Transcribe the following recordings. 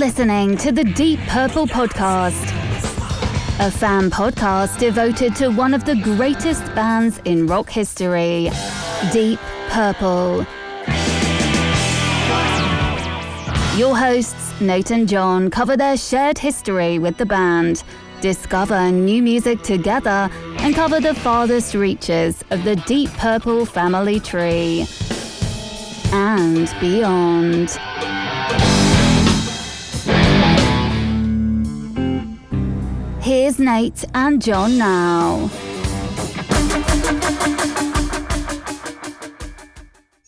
listening to the Deep Purple Podcast, a fan podcast devoted to one of the greatest bands in rock history, Deep Purple. Your hosts, Nate and John, cover their shared history with the band, discover new music together, and cover the farthest reaches of the Deep Purple family tree and beyond. Here's Nate and John now.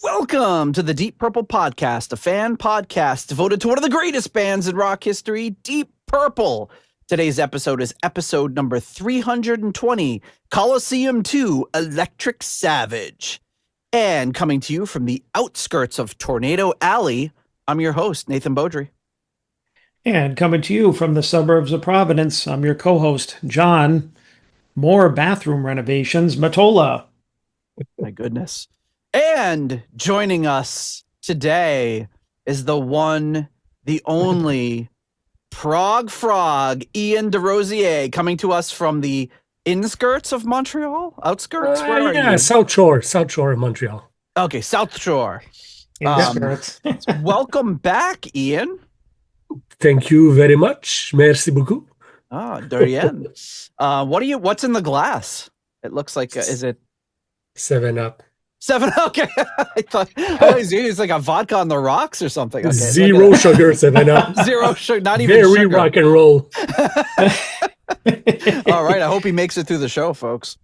Welcome to the Deep Purple Podcast, a fan podcast devoted to one of the greatest bands in rock history, Deep Purple. Today's episode is episode number 320, Colosseum 2, Electric Savage. And coming to you from the outskirts of Tornado Alley, I'm your host, Nathan Beaudry. And coming to you from the suburbs of Providence, I'm your co-host, John. More bathroom renovations, Matola. My goodness. And joining us today is the one, the only Prague Frog, Ian DeRosier, coming to us from the inskirts of Montreal? Outskirts? Where are you? South Shore of Montreal. Okay, South Shore. Welcome back, Ian. Thank you very much. Merci beaucoup. De rien. What's in the glass? It looks like, is it 7-Up? 7? Okay. I thought it's like a vodka on the rocks or something. Okay, Zero sugar, 7-Up. Zero sugar, not even very sugar. Rock and roll. All right. I hope he makes it through the show, folks.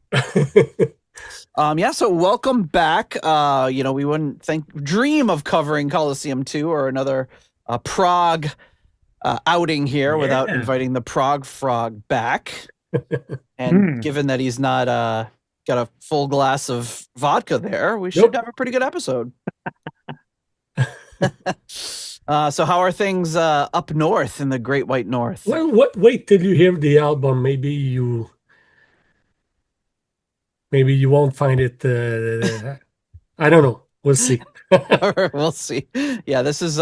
So welcome back. We wouldn't dream of covering Colosseum 2 or another Prague outing here without inviting the Prague Frog back. And given that he's not got a full glass of vodka there, we should have a pretty good episode. So how are things up north in the Great White North? Well, wait till you hear the album. Maybe you won't find it. I don't know. We'll see. We'll see. Yeah, this is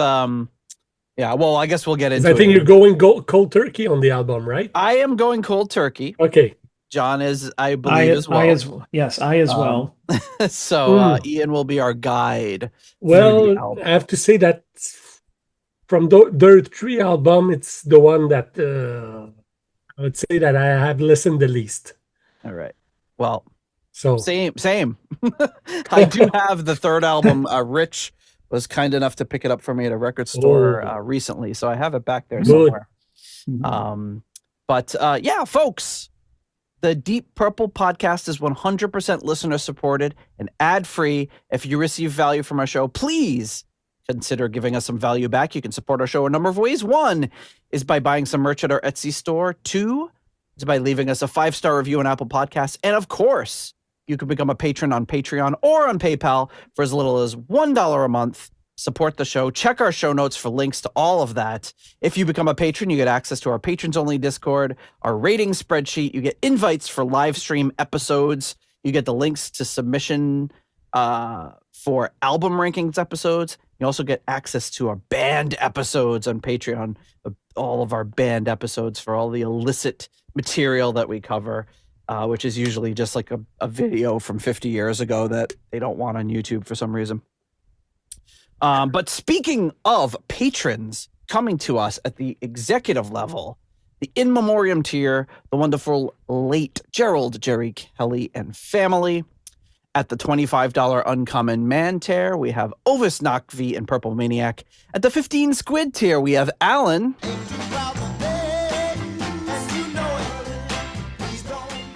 well, I guess we'll get into it. I think you're going cold turkey on the album, right? I am going cold turkey. Okay. John is, I believe, as well. I as well. So Ian will be our guide. Well, I have to say that from their 3 album, it's the one that I would say that I have listened the least. All right. Well, so same. I do have the 3rd album. Rich was kind enough to pick it up for me at a record store recently, so I have it back there somewhere. But folks, the Deep Purple Podcast is 100% listener supported and ad-free. If you receive value from our show, please consider giving us some value back. You can support our show a number of ways. 1 is by buying some merch at our Etsy store. 2 is by leaving us a 5-star review on Apple Podcasts. And of course, you can become a patron on Patreon or on PayPal for as little as $1 a month. Support the show. Check our show notes for links to all of that. If you become a patron, you get access to our patrons-only Discord, our rating spreadsheet. You get invites for live stream episodes. You get the links to submission for album rankings episodes. You also get access to our band episodes on Patreon, all of our band episodes for all the illicit material that we cover. Which is usually just like a video from 50 years ago that they don't want on YouTube for some reason. But speaking of patrons coming to us at the executive level, the In Memoriam tier, the wonderful late Gerald, Jerry Kelly, and family. At the $25 Uncommon Man tier, we have Ovis Nakvi and Purple Maniac. At the 15 Squid tier, we have Alan.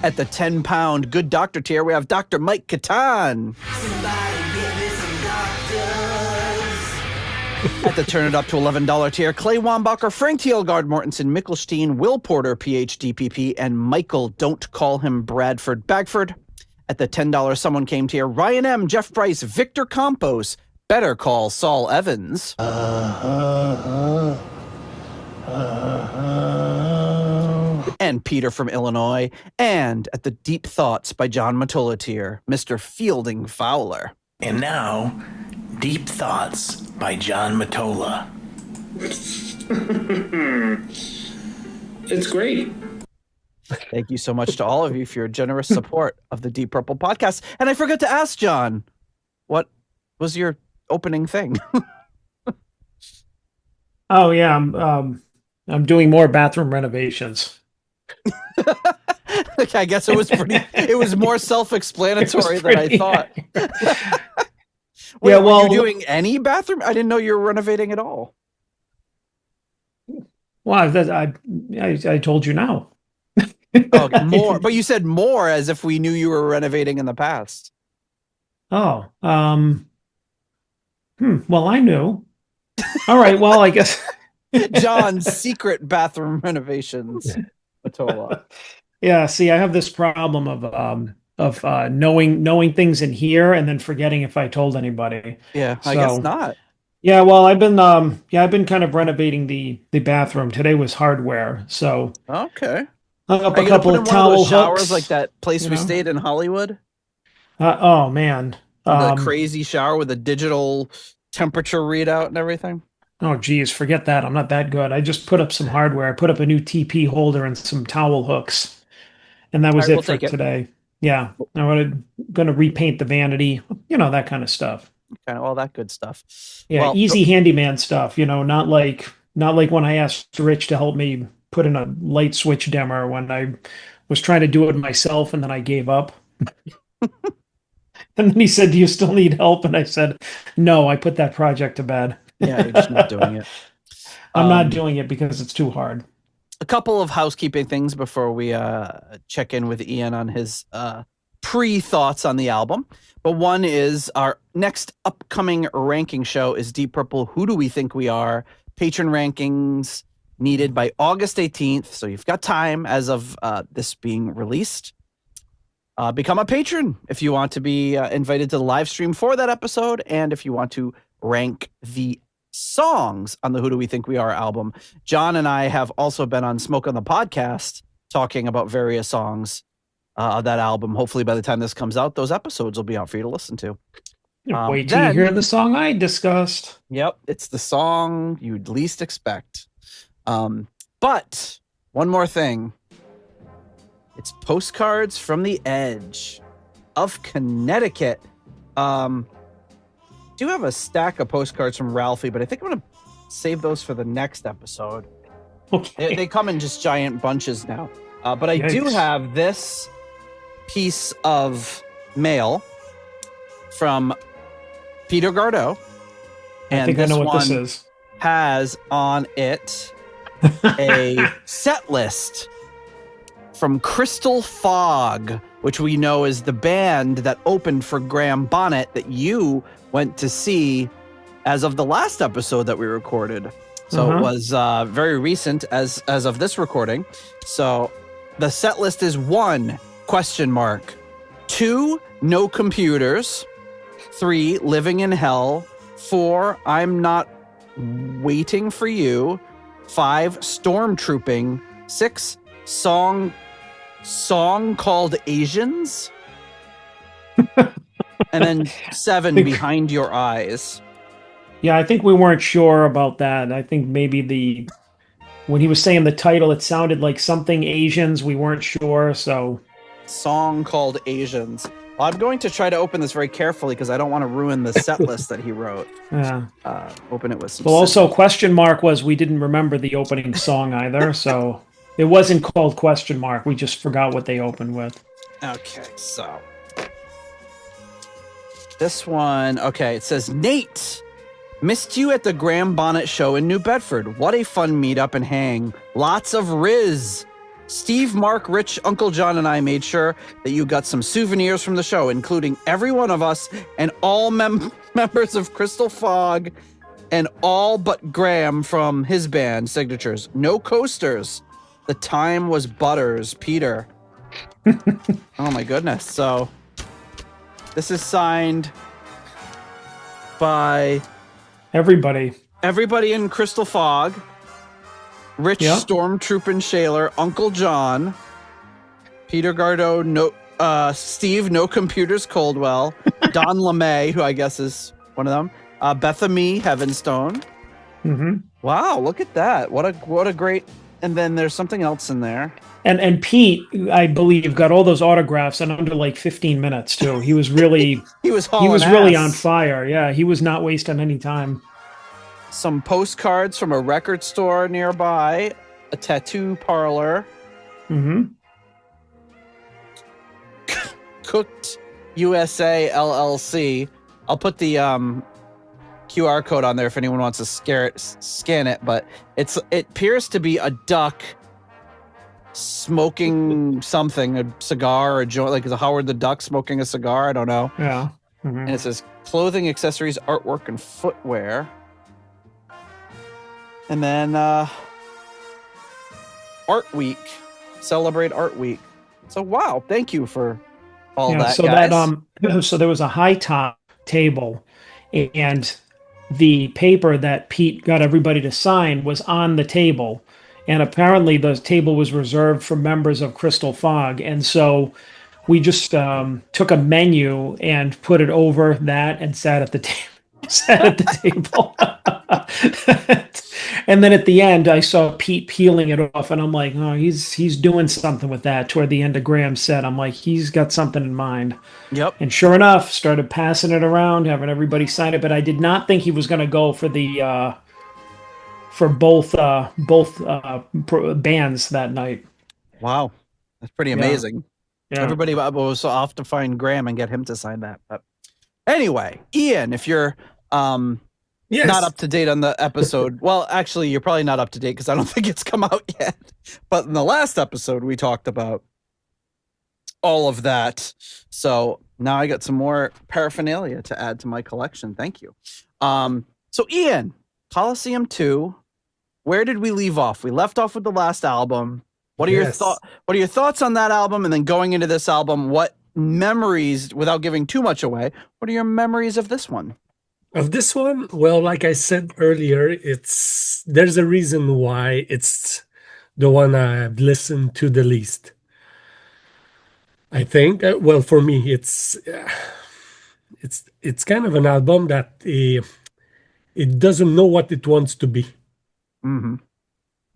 At the 10-pound Good Doctor tier, we have Dr. Mike Catan. At the Turn It Up to $11 tier, Clay Wambacher, Frank Thielgaard Mortensen, Mickelstein, Will Porter, PhD PP, and Michael, don't call him Bradford Bagford. At the $10 Someone Came tier, Ryan M., Jeff Price, Victor Campos, Better Call Saul Evans. And Peter from Illinois, and at the Deep Thoughts by John Matola tier, Mr. Fielding Fowler. And now, Deep Thoughts by John Matola. It's great. Thank you so much to all of you for your generous support of the Deep Purple podcast. And I forgot to ask John, what was your opening thing? Oh yeah, I'm doing more bathroom renovations. Okay, I guess it was more self-explanatory than I thought. Wait, Yeah, were you doing any bathroom? I didn't know you were renovating at all. Well, I told you now. Oh, more, but you said more as if we knew you were renovating in the past. Oh, well, I knew. All right, well, I guess John's secret bathroom renovations. Matola. Yeah, see, I have this problem of knowing things in here and then forgetting if I told anybody. Yeah, I guess not. Yeah, well, I've been kind of renovating the bathroom. Today was hardware, so okay. Hung up Are a you gonna couple put of in one of towel those showers hooks, like that place you we know? stayed in Hollywood? Oh man, The crazy shower with a digital temperature readout and everything. oh geez, forget that. I'm not that good. I just put up some hardware. I put up a new TP holder and some towel hooks, and that was All right, it we'll for take it. today. Yeah, I'm gonna repaint the vanity, that kind of stuff. Kind of all that good stuff. Yeah, Well, easy handyman stuff, not like when I asked Rich to help me put in a light switch dimmer when I was trying to do it myself and then I gave up. And then he said, "Do you still need help?" And I said, "No, I put that project to bed." yeah, you're just not doing it. I'm not doing it because it's too hard. A couple of housekeeping things before we check in with Ian on his pre-thoughts on the album. But one is our next upcoming ranking show is Deep Purple Who Do We Think We Are? Patron rankings needed by August 18th. So you've got time as of this being released. Become a patron if you want to be invited to the live stream for that episode, and if you want to rank the songs on the Who Do We Think We Are album. John and I have also been on Smoke on the Podcast talking about various songs of that album. Hopefully by the time this comes out, those episodes will be out for you to listen to. Wait till you hear the song I discussed. Yep, it's the song you'd least expect. But one more thing. It's Postcards from the Edge of Connecticut. Do have a stack of postcards from Ralphie, but I think I'm going to save those for the next episode. Okay. They come in just giant bunches now. But I do Yikes. have this piece of mail from Peter Gardeau. I think I know what this is. Has on it a set list from Crystal Fog, which we know is the band that opened for Graham Bonnet that you went to see as of the last episode that we recorded. So it was very recent as of this recording. So the set list is 1, ? 2, No Computers. 3, Living in Hell. 4, I'm Not Waiting for You. 5, Stormtrooping. 6, Song Called Asians. And then 7, Behind Your Eyes. Yeah, I think we weren't sure about that. I think maybe when he was saying the title, it sounded like something Asians. We weren't sure, so. Song Called Asians. Well, I'm going to try to open this very carefully because I don't want to ruin the set list that he wrote. Yeah. Open it with some. Well, also, question mark was we didn't remember the opening song either, so it wasn't called question mark. We just forgot what they opened with. Okay, so this one, okay, it says, Nate, missed you at the Graham Bonnet show in New Bedford. What a fun meetup and hang. Lots of Riz. Steve, Mark, Rich, Uncle John, and I made sure that you got some souvenirs from the show, including every one of us and all members of Crystal Fog and all but Graham from his band signatures. No coasters. The time was Butters, Peter. Oh my goodness. So this is signed by Everybody in Crystal Fog. Rich, Stormtroopin' Shaler, Uncle John, Peter Gardeau, Steve, No Computers Coldwell, Don LeMay, who I guess is one of them, Bethany Heavenstone, Mm-hmm. Wow, look at that. What a great. And then there's something else in there. And Pete, I believe, got all those autographs in under like 15 minutes too. He was really he was really on ass. fire. Yeah, he was not wasting any time. Some postcards from a record store nearby, a tattoo parlor. Mm-hmm. Cooked USA LLC. I'll put the QR code on there if anyone wants to scan it, but it appears to be a duck smoking something, a cigar or a joint, like is a Howard the Duck smoking a cigar? I don't know. Yeah. Mm-hmm. And it says clothing, accessories, artwork, and footwear. And then Art Week. Celebrate Art Week. So wow, thank you for all that, so guys. So there was a high top table, and the paper that Pete got everybody to sign was on the table. And apparently the table was reserved for members of Crystal Fog. And so we just took a menu and put it over that and sat at the table. And then at the end, I saw Pete peeling it off, and I'm like, oh, he's doing something with that. Toward the end of Graham's set, I'm like, he's got something in mind. Yep. And sure enough, started passing it around, having everybody sign it. But I did not think he was going to go for the for both bands that night. Wow, that's pretty amazing. Yeah. Everybody was so off to find Graham and get him to sign that. But anyway, Ian, if you're Yes. not up to date on the episode, well, actually, you're probably not up to date because I don't think it's come out yet. But in the last episode, we talked about all of that. So now I got some more paraphernalia to add to my collection. Thank you. So Ian, Colosseum 2. Where did we leave off? We left off with the last album. What are your thoughts on that album? And then going into this album, what memories, without giving too much away, what are your memories of this one? Of this one, well, like I said earlier, there's a reason why it's the one I've listened to the least. I think, well, for me, it's kind of an album that it doesn't know what it wants to be. Mm-hmm.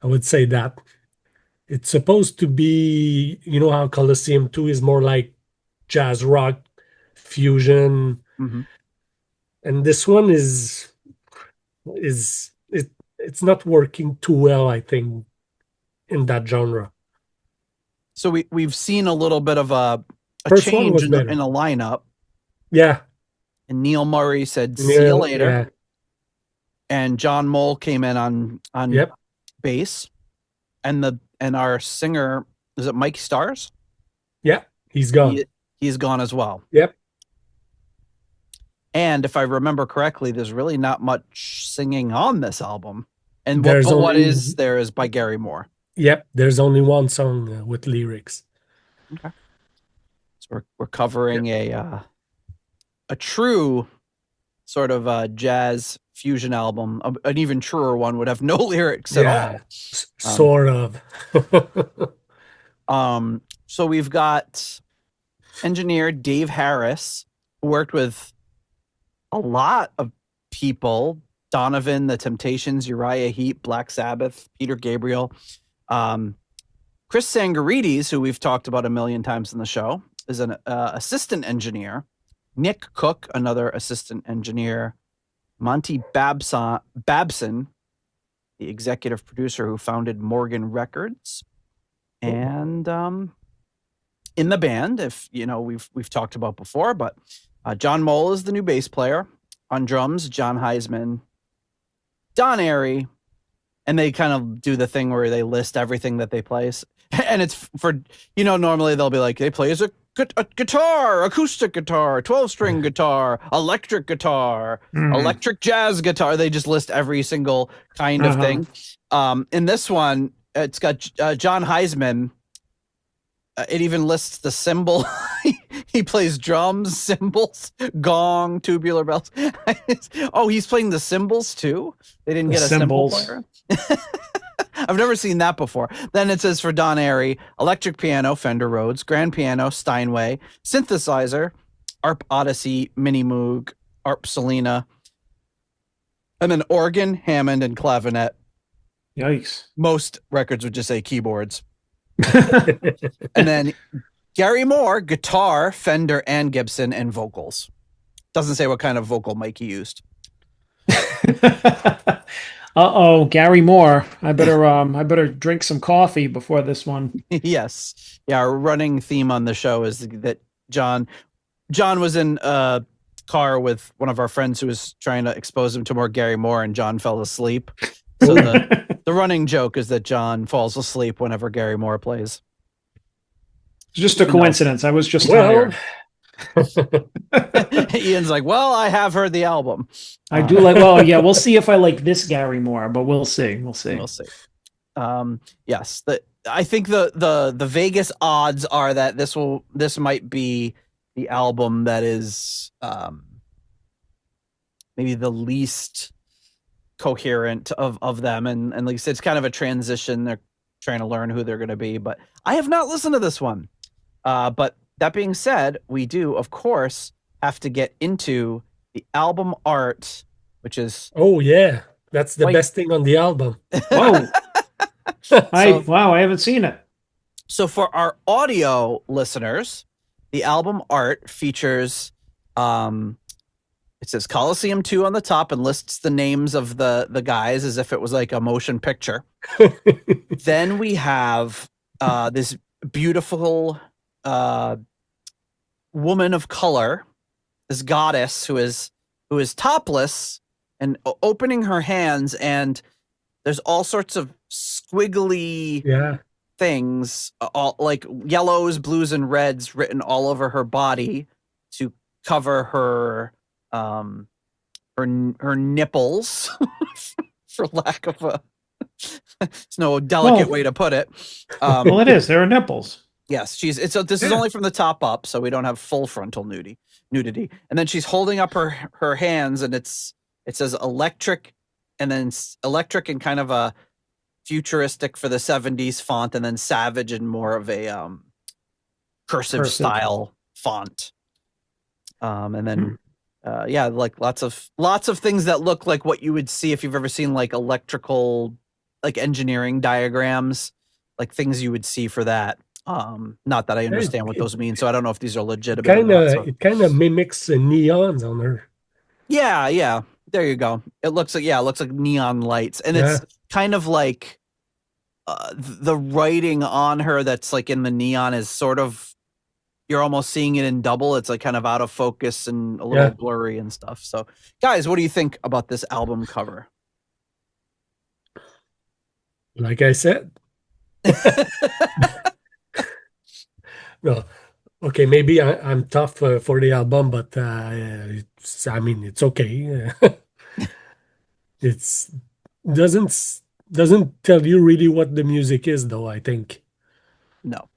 I would say that it's supposed to be, you know, how Colosseum 2 is more like jazz rock fusion. Mm-hmm. And this one it's not working too well, I think, in that genre. So we've seen a little bit of a change in a lineup. Yeah. And Neil Murray said, "See you later." Yeah. And John Moll came in on bass, and our singer, is it Mike Stars? Yeah, he's gone. He's gone as well. Yep. And if I remember correctly, there's really not much singing on this album. And what is there is by Gary Moore. Yep, there's only one song with lyrics. Okay. So we're covering a true sort of jazz fusion album. An even truer one would have no lyrics at all. Sort of. So we've got engineer Dave Harris, who worked with a lot of people: Donovan, The Temptations, Uriah Heep, Black Sabbath, Peter Gabriel. Chris Sangarides, who we've talked about a million times in the show, is an assistant engineer. Nick Cook, another assistant engineer. Monty Babson, the executive producer who founded Morgan Records. And in the band, if you know, we've talked about before, but John Moll is the new bass player. On drums, John Heisman, Don Airy, and they kind of do the thing where they list everything that they play. And it's for, you know, normally they'll be like, they play as a guitar, acoustic guitar, 12-string guitar, electric guitar, electric jazz guitar. They just list every single kind of thing. In this one, it's got John Heisman. It even lists the cymbal. He plays drums, cymbals, gong, tubular bells. Oh, he's playing the cymbals too? They didn't get a cymbal player? I've never seen that before. Then it says for Don Airy, electric piano, Fender Rhodes, grand piano, Steinway, synthesizer, ARP Odyssey, Mini Moog, ARP Selena, And then organ, Hammond, and clavinet. Yikes. Most records would just say keyboards. And then Gary Moore, guitar, Fender, and Gibson, and vocals. Doesn't say what kind of vocal mic he used. Uh-oh, Gary Moore. I better drink some coffee before this one. Yes. Yeah, our running theme on the show is that John was in a car with one of our friends who was trying to expose him to more Gary Moore, and John fell asleep. So the running joke is that John falls asleep whenever Gary Moore plays. It's just a coincidence. I was just tired. Ian's like, well, I have heard the album. I do like. Well, yeah, we'll see if I like this Gary Moore, but we'll see. We'll see. Yes, I think the Vegas odds are that this might be the album that is maybe the least coherent of them, and like I said, it's kind of a transition. They're trying to learn who they're going to be, but I have not listened to this one. But that being said, we do, of course, have to get into the album art, which is that's the best thing on the album. Whoa. I haven't seen it. So for our audio listeners, the album art features it says Colosseum 2 on the top and lists the names of the guys as if it was like a motion picture. Then we have this beautiful woman of color, this goddess who is topless and opening her hands, and there's all sorts of squiggly things, all like yellows, blues, and reds written all over her body to cover her nipples, for lack of a it's no delicate way to put it. Well, it is. There are nipples. Yes, this is only from the top up, so we don't have full frontal nudity. And then she's holding up her hands, and it says electric, and then electric and kind of a futuristic for the 70s font, and then savage and more of a cursive style font. And then like lots of things that look like what you would see if you've ever seen like electrical, like engineering diagrams, like things you would see for that. Not that I understand what those mean, so I don't know if these are legitimate. It kind of mimics neons on her. Yeah. There you go. It looks like neon lights, and it's kind of like the writing on her that's like in the neon is sort of, you're almost seeing it in double. It's like kind of out of focus and a little blurry and stuff. So, guys, what do you think about this album cover? Like I said. No, okay, maybe I'm tough for the album, but it's okay. It's doesn't tell you really what the music is, though, I think. No.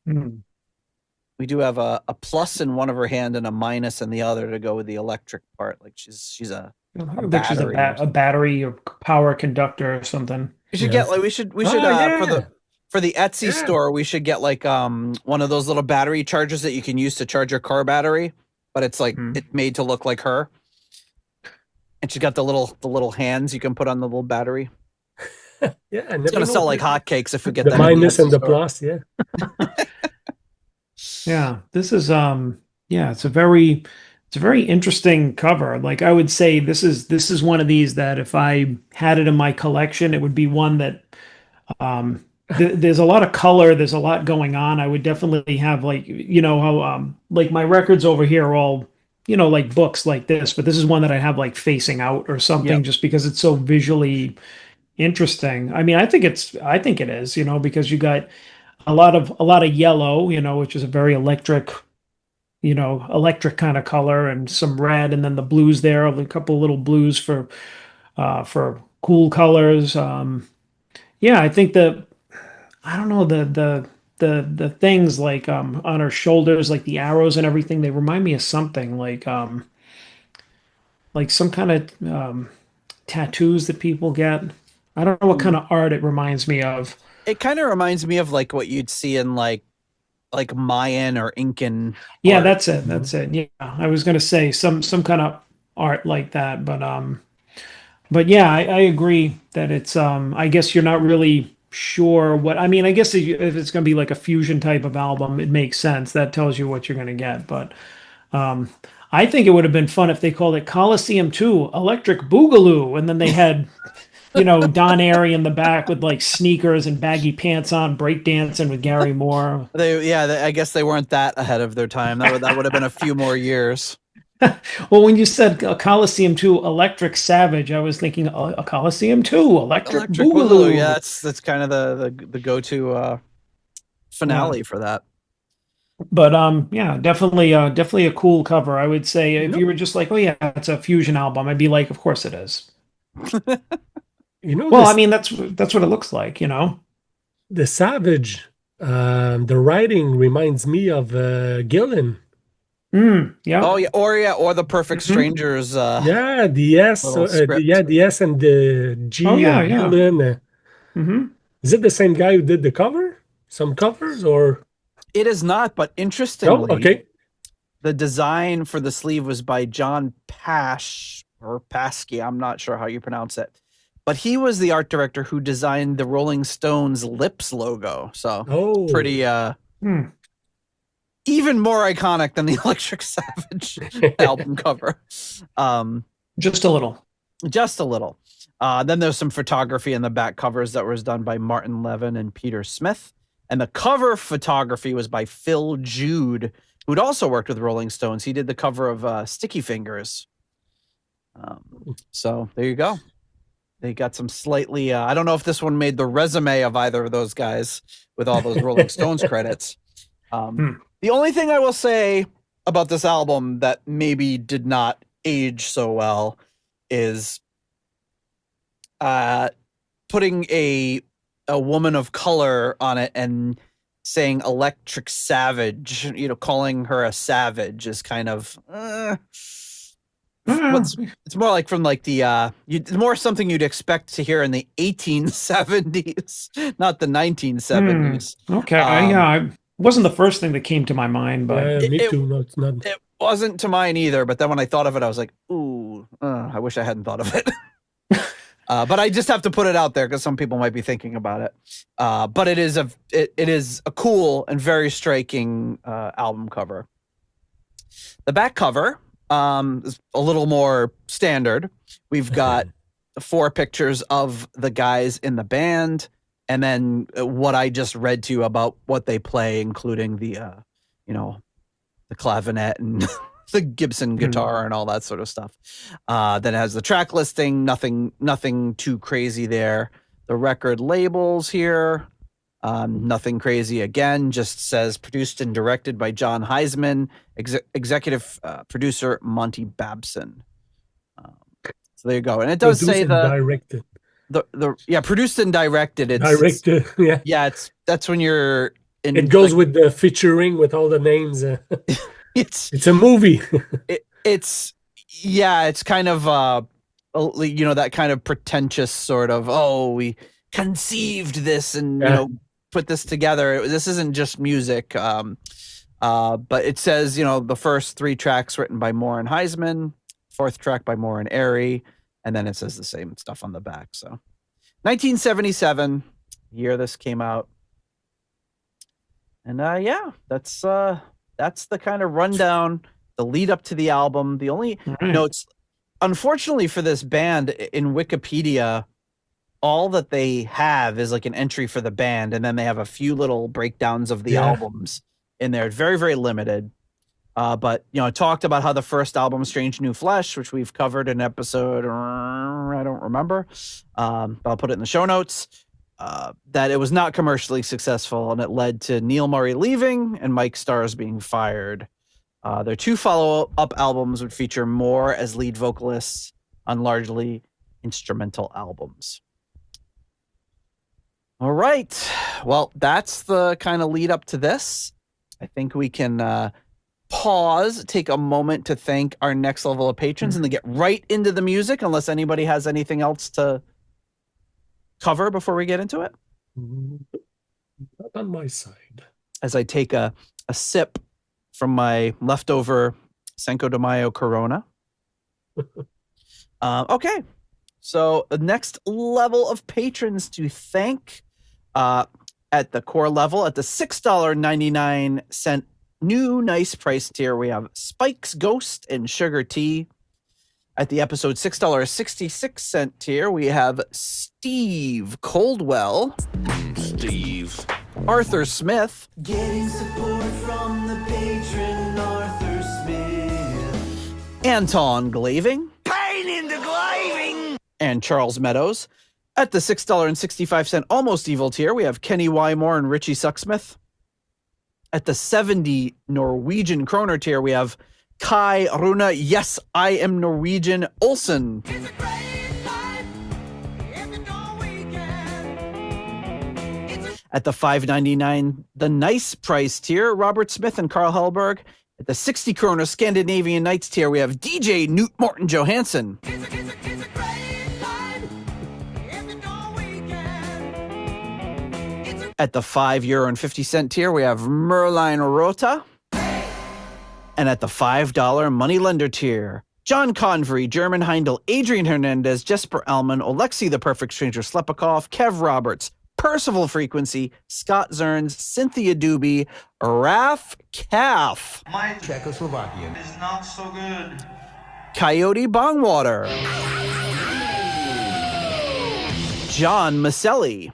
We do have a plus in one of her hand and a minus in the other to go with the electric part. Like she's a battery or power conductor or something. We should get like we should for the Etsy store, we should get like one of those little battery chargers that you can use to charge your car battery, but it's like it's made to look like her. And she's got the little hands you can put on the little battery. It's gonna sell like hotcakes if we get the that minus and the plus. Yeah, this is it's a very interesting cover. Like I would say this is one of these that if I had it in my collection, it would be one that there's a lot of color, there's a lot going on. I would definitely have like, how like my records over here are all, like books like this, but this is one that I have like facing out or something just because it's so visually interesting. I mean, I think it is, because you got a lot of yellow, which is a very electric kind of color, and some red, and then the blues there, a couple of little blues for cool colors. I think I don't know, the things like on her shoulders, like the arrows and everything, they remind me of something like some kind of tattoos that people get. I don't know what kind of art it reminds me of. It kind of reminds me of like what you'd see in like Mayan or Incan. Yeah, art. that's it. Yeah, I was gonna say some kind of art like that, but But yeah, I agree that it's I guess you're not really sure what I mean, I guess if it's going to be like a fusion type of album, it makes sense. That tells you what you're going to get. But um I think it would have been fun if they called it Colosseum 2 Electric Boogaloo, and then they had, Don Airy in the back with like sneakers and baggy pants on, breakdancing with Gary Moore. I guess they weren't that ahead of their time. That would have been a few more years. Well, when you said Coliseum 2 Electric Savage, I was thinking a Coliseum 2 Electric Electric Boogaloo, yeah, Boogaloo. that's kind of the go-to Yeah. finale for that. But yeah, definitely a cool cover. I would say You if know, you were just like, oh yeah, it's a fusion album, I'd be like, of course it is. you know Well, I this mean that's what it looks like. the Savage. The writing reminds me of Gillen. Yeah. Oh yeah, or the Perfect Hmm. Strangers Yeah, the S. little script. The S and the Oh G yeah, of yeah. Gillen. Hmm. Is it the same guy who did the cover? Some covers or It is not, but no? interestingly, Okay. the design for the sleeve was by John Pash or Paskey. I'm not sure how you pronounce it. But he was the art director who designed the Rolling Stones Lips logo. So Oh, pretty Hmm. even more iconic than the Electric Savage album cover. Just a little. Just a little. Then there's some photography in the back covers that was done by Martin Levin and Peter Smith. And the cover photography was by Phil Jude, who'd also worked with Rolling Stones. He did the cover of Sticky Fingers. So there you go. They got some slightly, I don't know if this one made the resume of either of those guys with all those Rolling Stones credits. The only thing I will say about this album that maybe did not age so well is putting a woman of color on it and saying Electric Savage, calling her a savage is kind of it's more like from like the more something you'd expect to hear in the 1870s, not the 1970s. Okay. Yeah, it wasn't the first thing that came to my mind, but yeah, me it, too. No, it's not. it wasn't to mine either, but then when I thought of it, I was like, ooh, I wish I hadn't thought of it. But I just have to put it out there because some people might be thinking about it. But it is a cool and very striking album cover. The back cover is a little more standard. We've got 4 pictures of the guys in the band, and then what I just read to you about what they play, including the the clavinet and the Gibson guitar and all that sort of stuff. Then it has the track listing, nothing too crazy there. The record labels here, nothing crazy again, just says produced and directed by John Heisman, executive producer Monty Babson. So there you go. And it does say directed. Produced and directed. It's Directed, yeah. Yeah, that's when you're in. It goes with the featuring with all the names. It's a movie. it's kind of that kind of pretentious sort of, we conceived this and put this together. This isn't just music, but it says the first 3 tracks written by Moore and Heisman, 4th track by Moore and Airy, and then it says the same stuff on the back. So 1977 year this came out, and that's the kind of rundown, the lead up to the album. The only notes, unfortunately for this band, in Wikipedia, all that they have is like an entry for the band, and then they have a few little breakdowns of the albums in there. Very, very limited. But I talked about how the first album, Strange New Flesh, which we've covered in episode, I don't remember, but I'll put it in the show notes, that it was not commercially successful, and it led to Neil Murray leaving and Mike Starrs being fired. Their 2 follow-up albums would feature Moore as lead vocalists on largely instrumental albums. All right. Well, that's the kind of lead up to this. I think we can pause, take a moment to thank our next level of patrons, and then get right into the music, unless anybody has anything else to cover before we get into it. Not on my side. As I take a sip from my leftover Cinco de Mayo Corona. Okay. So the next level of patrons to thank at the core level, at the $6.99 new nice price tier, we have Spike's Ghost and Sugar Tea. At the episode $6.66 tier, we have Steve Coldwell. Steve. Arthur Smith. Getting support from the patron Arthur Smith. Anton Glaving. Pain in the glaving. And Charles Meadows. At the $6.65 almost evil tier, we have Kenny Wymore and Richie Sucksmith. At the 70 Norwegian kroner tier, we have Kai Runa, yes, I am Norwegian, Olsen. At the $5.99, the nice price tier, Robert Smith and Carl Hellberg. At the 60 kroner Scandinavian Nights tier, we have DJ Knut Morten Johansson. At the €5.50 tier, we have Merlin Rota. And at the $5 moneylender tier, John Convery, German Heindel, Adrian Hernandez, Jesper Alman, Alexei the Perfect Stranger Slepikov, Kev Roberts, Percival Frequency, Scott Zerns, Cynthia Doobie, Raf Calf. My Czechoslovakian is not so good. Coyote Bongwater. John Maselli.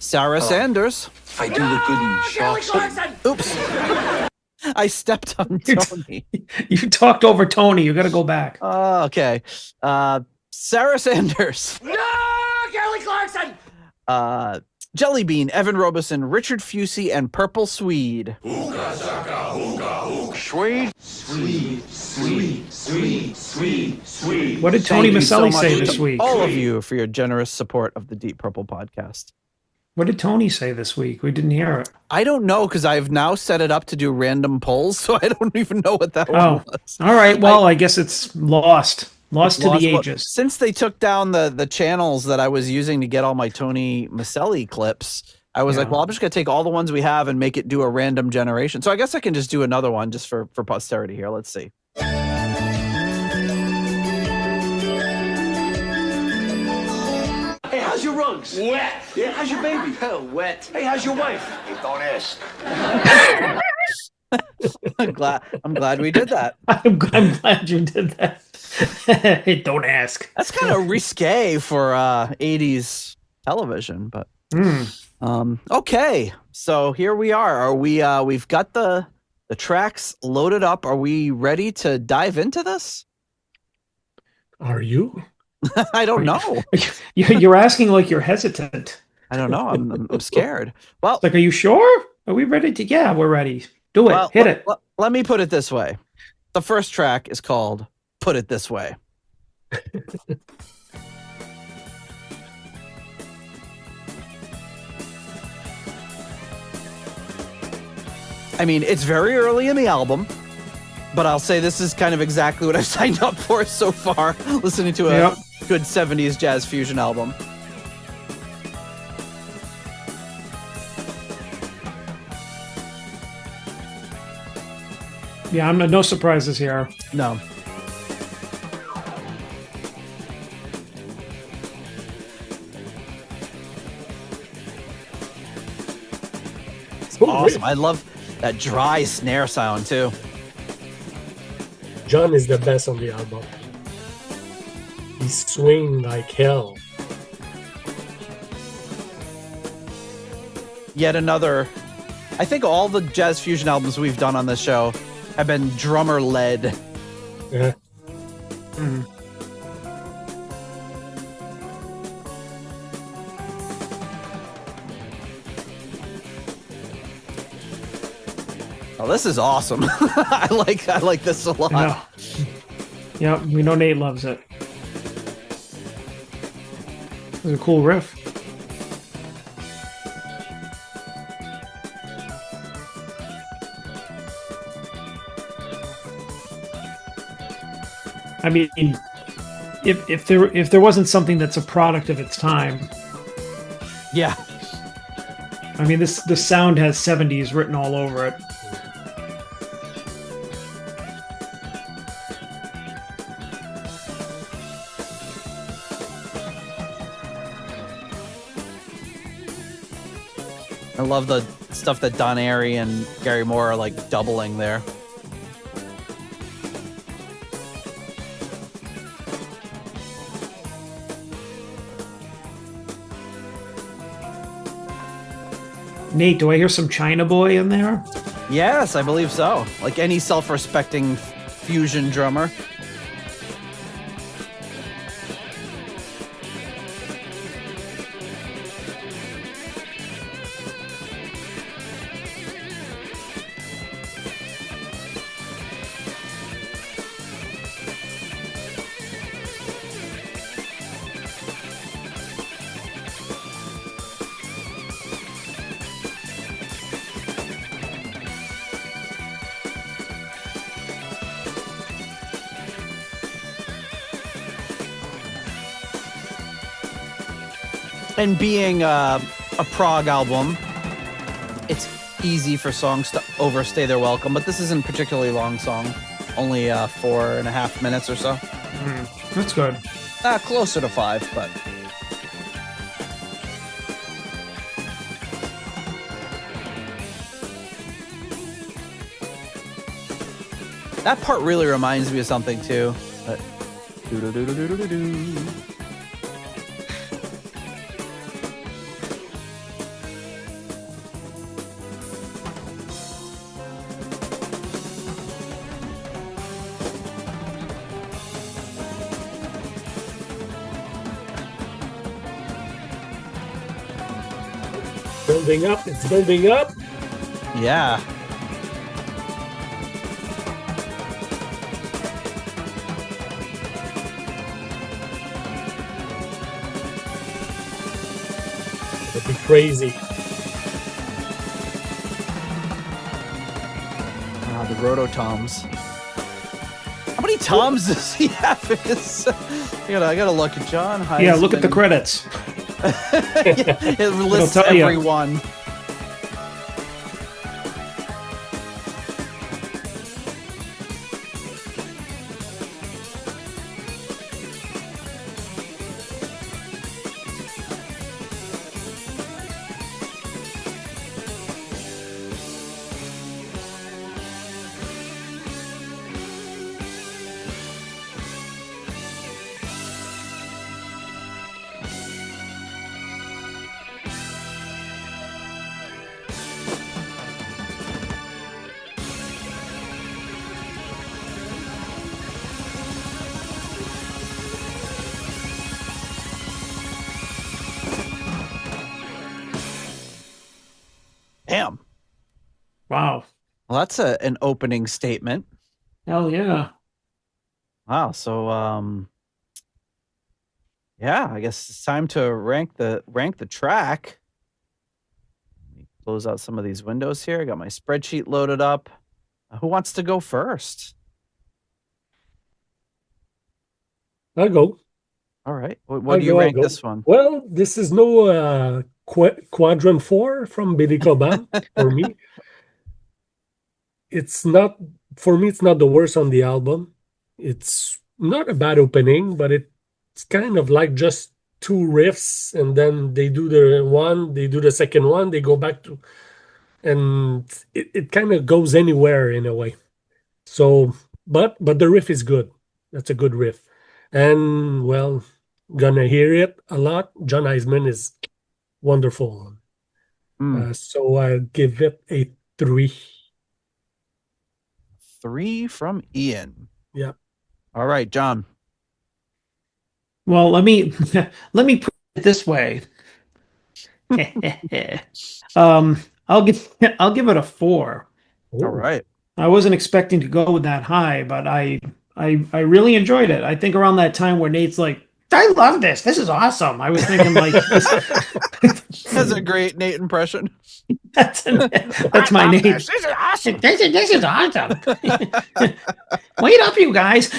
Sarah Sanders. I do the good in shots. Oops. I stepped on Tony. You talked over Tony. You got to go back. Okay. Sarah Sanders. No, Kelly Clarkson. Jellybean, Evan Robeson, Richard Fusey, and Purple Swede. Sweet. What did Tony Maselli say this week? All of you for your generous support of the Deep Purple podcast. What did Tony say this week? We didn't hear it. I don't know, because I've now set it up to do random polls, so I don't even know what that one was. All right. Well, I guess it's lost to the ages. Since they took down the channels that I was using to get all my Tony Maselli clips, I was like, well, I'm just going to take all the ones we have and make it do a random generation. So I guess I can just do another one just for posterity here. Let's see. Hey, how's your rugs? Wet. Yeah, how's your baby? Wet. Hey, how's your wife? Hey, don't ask. I'm glad we did that. I'm glad you did that. Hey, don't ask. That's kind of risque for 80s television, but okay. So here we are. Are we we've got the tracks loaded up. Are we ready to dive into this? Are you? I don't know. You're asking like you're hesitant. I don't know. I'm scared. Well, It's like, are you sure? Are we ready to? Yeah, we're ready. Do it. well, Hit it. Let me put it this way. The first track is called Put It This Way. I mean, it's very early in the album, but I'll say this is kind of exactly what I've signed up for so far, listening to a good 70s jazz fusion album. Yeah, I'm no surprises here. No. It's awesome. I love that dry snare sound too. John is the best on the album. He's swinging like hell. Yet another. I think all the jazz fusion albums we've done on this show have been drummer led. Yeah. Oh, this is awesome. I like this a lot. Yeah, we know Nate loves it. It was a cool riff. I mean, if there wasn't something that's a product of its time, Yeah. I mean, the sound has 70s written all over it. I love the stuff that Don Airey and Gary Moore are like doubling there. Nate, do I hear some China Boy in there? Yes, I believe so. Like any self-respecting fusion drummer. And being a prog album, it's easy for songs to overstay their welcome, but this isn't a particularly long song. Only 4.5 minutes or so. That's good. Closer to 5, but... That part really reminds me of something, too. But... Building up, it's building up. Yeah. It'll be crazy. The rototoms. How many toms does he have in his... I gotta look at John Heisman. Yeah, look at the credits. It lists tell you. everyone. Damn. Wow. Well, that's an opening statement. Hell yeah. Wow. So, yeah, I guess it's time to rank the track. Let me close out some of these windows here. I got my spreadsheet loaded up. Who wants to go first? I'll go. All right. What do you rank this one? Well, this is no quadrant 4 from Billy Cobham for me. It's not, for me, it's not the worst on the album. It's not a bad opening, but it's kind of like just two riffs, and then they do the second one, they go back to, and it kind of goes anywhere in a way. So, but the riff is good. That's a good riff. And, well, gonna hear it a lot. John Heisman is wonderful. So I'll give it a 3. 3 from Ian. Yeah. All right, John. Well, let me put it this way. I'll give it a 4. All right. I wasn't expecting to go that high, but I really enjoyed it. I think around that time where Nate's like, I love this. This is awesome. I was thinking like That's a great Nate impression. that's my Nate. This is awesome. This is awesome. Wait up, you guys.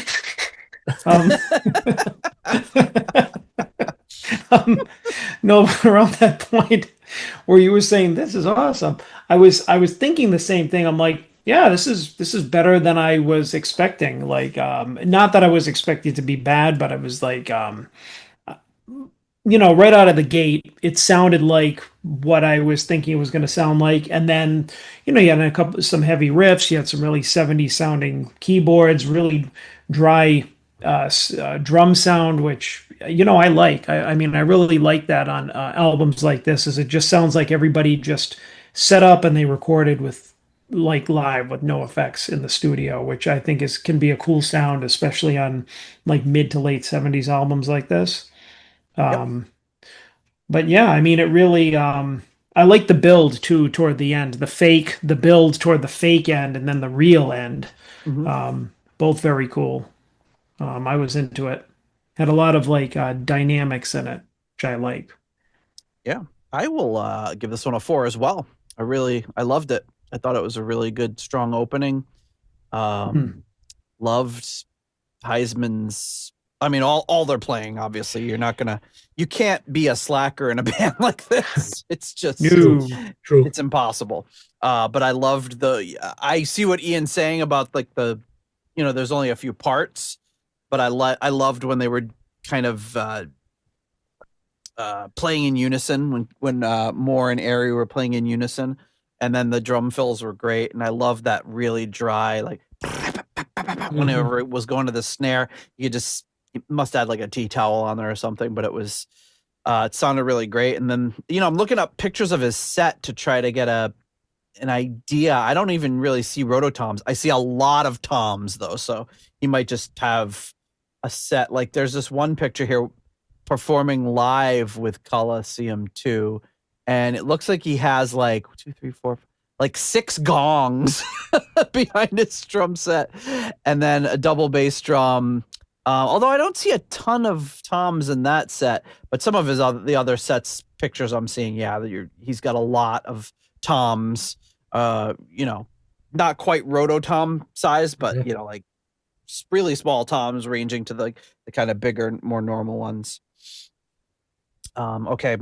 No, around that point where you were saying this is awesome, I was thinking the same thing. I'm like, yeah, this is better than I was expecting. Like, not that I was expecting it to be bad, but I was like, right out of the gate, it sounded like what I was thinking it was going to sound like. And then, you had some heavy riffs. You had some really 70s sounding keyboards, really dry drum sound, which, I like. I mean, I really like that on albums like this, is it just sounds like everybody just set up and they recorded with like live with no effects in the studio, which I think can be a cool sound, especially on like mid to late 70s albums like this. Yep. But yeah, I mean, it really, I like the build too toward the end, the build toward the fake end and then the real end. Both very cool. I was into it. Had a lot of like dynamics in it, which I like. Yeah, I will give this one a 4 as well. I loved it. I thought it was a really good, strong opening. Loved Heisman's. I mean, all they're playing. Obviously, you can't be a slacker in a band like this. It's just True. It's impossible. But I loved I see what Ian's saying about like there's only a few parts, but I loved when they were kind of playing in unison when Moore and Airy were playing in unison, and then the drum fills were great, and I loved that really dry like whenever it was going to the snare, you must add like a tea towel on there or something, but it sounded really great. And then I'm looking up pictures of his set to try to get an idea. I don't even really see rototoms. I see a lot of toms though, so he might just have a set. Like there's this one picture here performing live with Colosseum 2, and it looks like he has like 2, 3, 4, like 6 gongs behind his drum set, and then a double bass drum. Although I don't see a ton of toms in that set, but some of the other sets pictures I'm seeing, he's got a lot of toms. Not quite rototom size, but like really small toms ranging to the kind of bigger, more normal ones. Okay,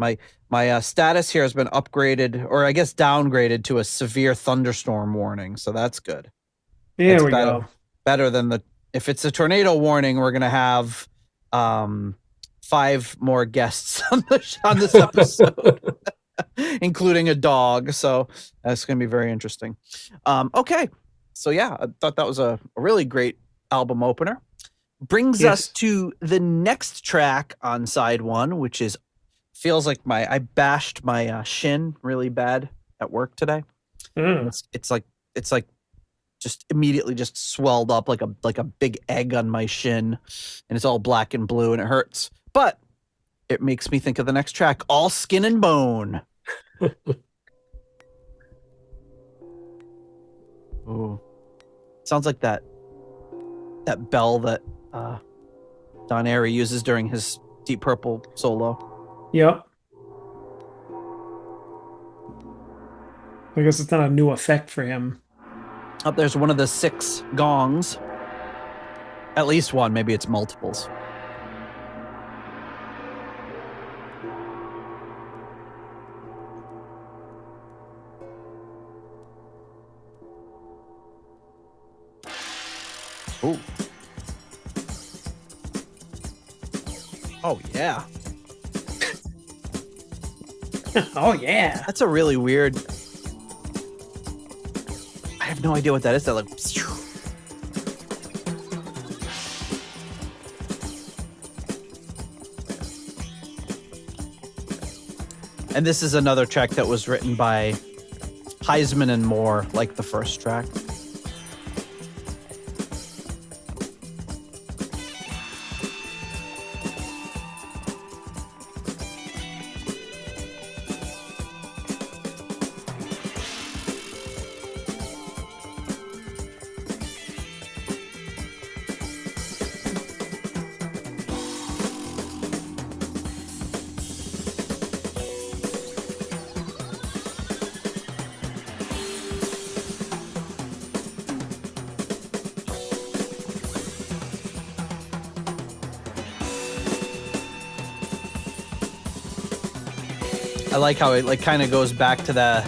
my status here has been upgraded, or I guess downgraded to a severe thunderstorm warning, so that's good. There we go. Better than if it's a tornado warning, we're gonna have 5 more guests on this episode, including a dog. So that's gonna be very interesting. Okay, so yeah, I thought that was a really great album opener. Brings us to the next track on side 1, which is feels like I bashed my shin really bad at work today. It's like just immediately just swelled up like a big egg on my shin, and it's all black and blue and it hurts. But it makes me think of the next track, All Skin and Bone. Ooh. Sounds like that bell that Don Airey uses during his Deep Purple solo. Yep. I guess it's not a new effect for him. Up there's one of the 6 gongs. At least one, maybe it's multiples. Ooh. Oh, yeah. Oh, yeah. That's a really weird... I have no idea what that is. That like... And this is another track that was written by Heisman and Moore, like the first track. I like how it like kind of goes back to that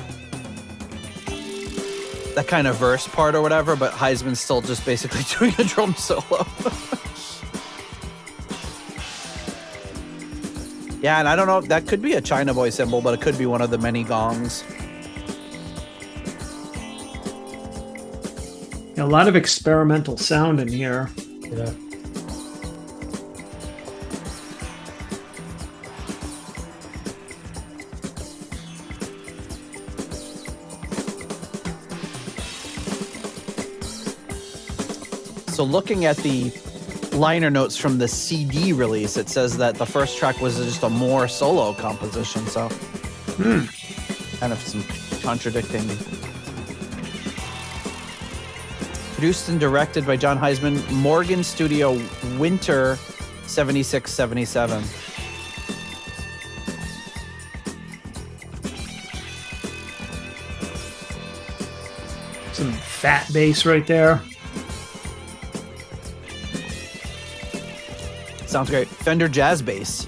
kind of verse part or whatever, but Heisman's still just basically doing a drum solo. Yeah, and I don't know, that could be a China boy cymbal, but it could be one of the many gongs. A lot of experimental sound in here. Yeah. So looking at the liner notes from the CD release, it says that the first track was just a more solo composition, so kind of some contradicting. Produced and directed by John Heisman, Morgan Studio, winter 76-77. Some fat bass right there. Sounds great. Fender Jazz Bass.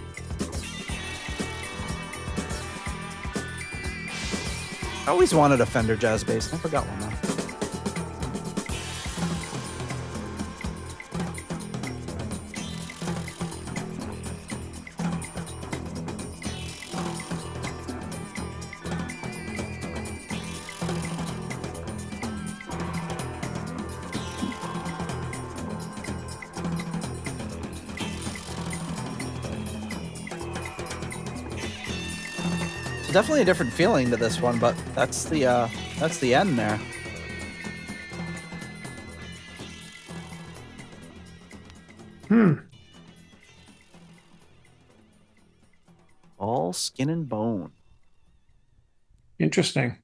I always wanted a Fender Jazz Bass. Never got one though. Definitely a different feeling to this one, but that's the end there. All skin and bone. Interesting.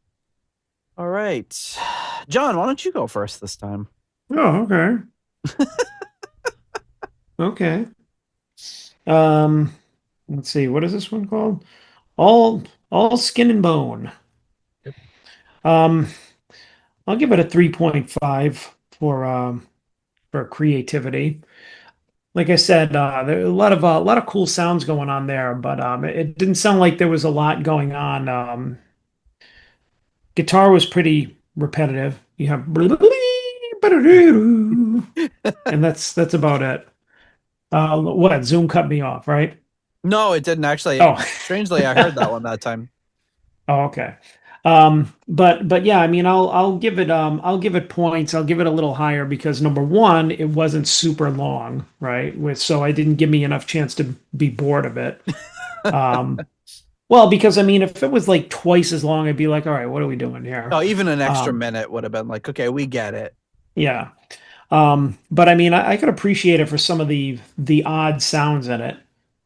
All right, John, why don't you go first this time? Oh, okay. Okay. Let's see. What is this one called? All skin and bone. Yep. I'll give it a 3.5 for creativity. Like I said, there are a lot of cool sounds going on there, but it didn't sound like there was a lot going on. Guitar was pretty repetitive. You have and that's about it. What? Zoom cut me off, right? No, it didn't actually. Oh. Strangely, I heard that one that time. Oh, okay. But yeah, I mean, I'll give it points. I'll give it a little higher because number one, it wasn't super long, right? So it didn't give me enough chance to be bored of it. Well, because I mean, if it was like twice as long, I'd be like, all right, what are we doing here? Oh, even an extra minute would have been like, okay, we get it. Yeah. But I mean, I could appreciate it for some of the odd sounds in it.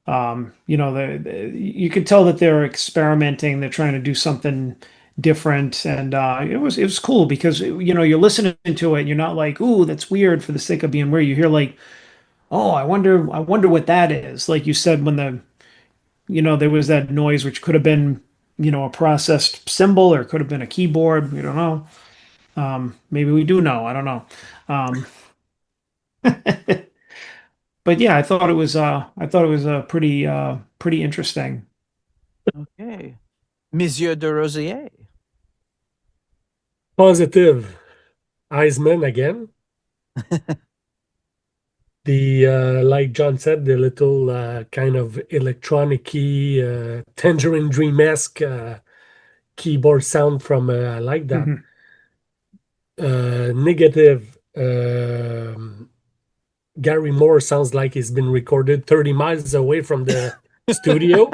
You know, you could tell that they're experimenting. They're trying to do something different, and it was cool because you know you're listening to it. And you're not like, "Ooh, that's weird" for the sake of being weird. You hear like, "Oh, I wonder what that is." Like you said, when there was that noise, which could have been a processed cymbal or could have been a keyboard. We don't know. Maybe we do know. I don't know. But yeah, I thought it was pretty interesting. Okay, Monsieur de Rosier. Positive. Eisman again. The like John said, the little kind of electronic-y, Tangerine Dream-esque keyboard sound from I like that. Negative. Gary Moore sounds like he's been recorded 30 miles away from the studio.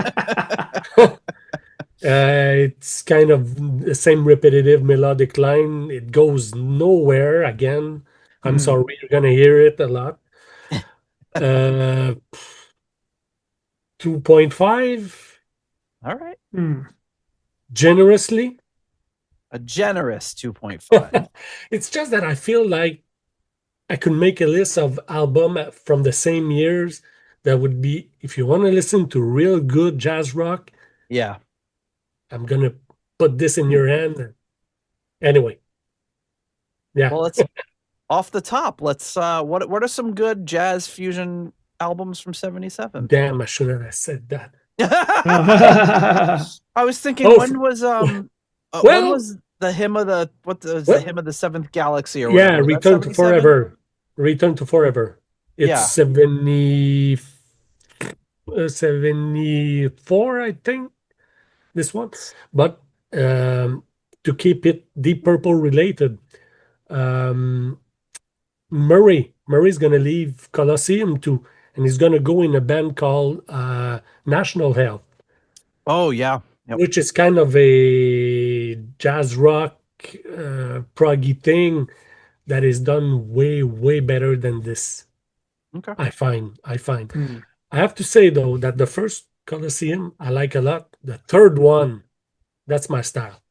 It's kind of the same repetitive melodic line. It goes nowhere again. I'm sorry, you're going to hear it a lot. 2.5. All right. Generously. A generous 2.5. It's just that I feel like I could make a list of albums from the same years that would be, if you want to listen to real good jazz rock, yeah, I'm going to put this in your hand. Anyway. Yeah. Well, let's off the top. Let's what are some good jazz fusion albums from 77? Damn, I shouldn't have said that. I was thinking when was the hymn of the hymn of the Seventh Galaxy or whatever? Yeah, Return to Forever. Return to Forever. It's 70. 74, I think, this one. But to keep it Deep Purple related, Murray's going to leave Colosseum too, and he's going to go in a band called National Health, Oh yeah. Yep. which is kind of a jazz rock proggy thing that is done way, way better than this. Okay. I find. I have to say though that the first Colosseum I like a lot. The third one, that's my style.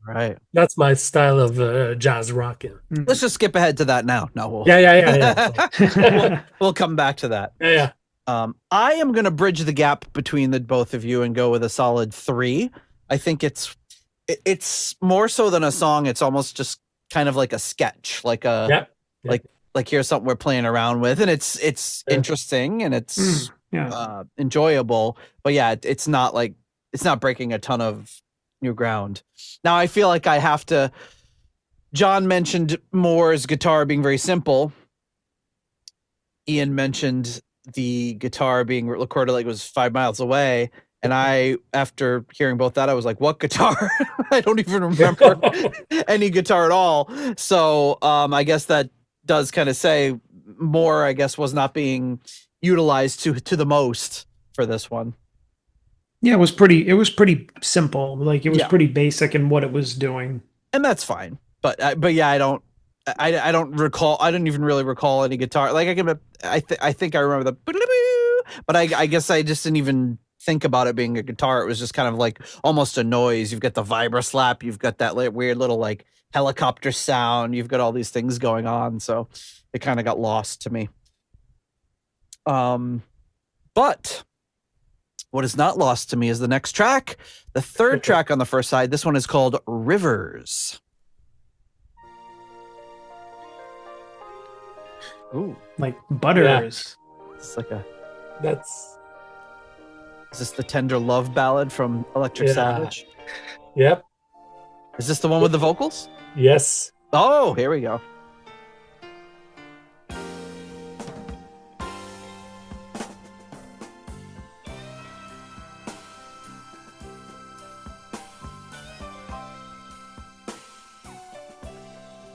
Right. That's my style of jazz rocking. Let's just skip ahead to that now. No, we'll, Yeah. we'll come back to that. Yeah. I am going to bridge the gap between the both of you and go with a solid 3. I think it's more so than a song. It's almost just kind of like a sketch, like a like here's something we're playing around with, and it's interesting and it's enjoyable. But yeah, it's not breaking a ton of new ground. Now I feel like I have to. John mentioned Moore's guitar being very simple. Ian mentioned the guitar being recorded like it was 5 miles away. And I, after hearing both that, I was like, what guitar? I don't even remember any guitar at all. So I guess that does kind of say Moore, I guess, was not being utilized to the most for this one. Yeah, it was pretty simple. Like it was pretty basic in what it was doing. And that's fine. But yeah, I don't recall. I didn't even really recall any guitar. Like I think I remember the, but I guess I just didn't even think about it being a guitar. It was just kind of like almost a noise. You've got the vibra slap. You've got that weird little like helicopter sound. You've got all these things going on. So it kind of got lost to me. But what is not lost to me is the next track, the third track on the first side. This one is called Rivers. Ooh, like Butters. Yeah. It's like Is this the tender love ballad from Electric Savage? Yep. Is this the one with the vocals? Yes. Oh, here we go.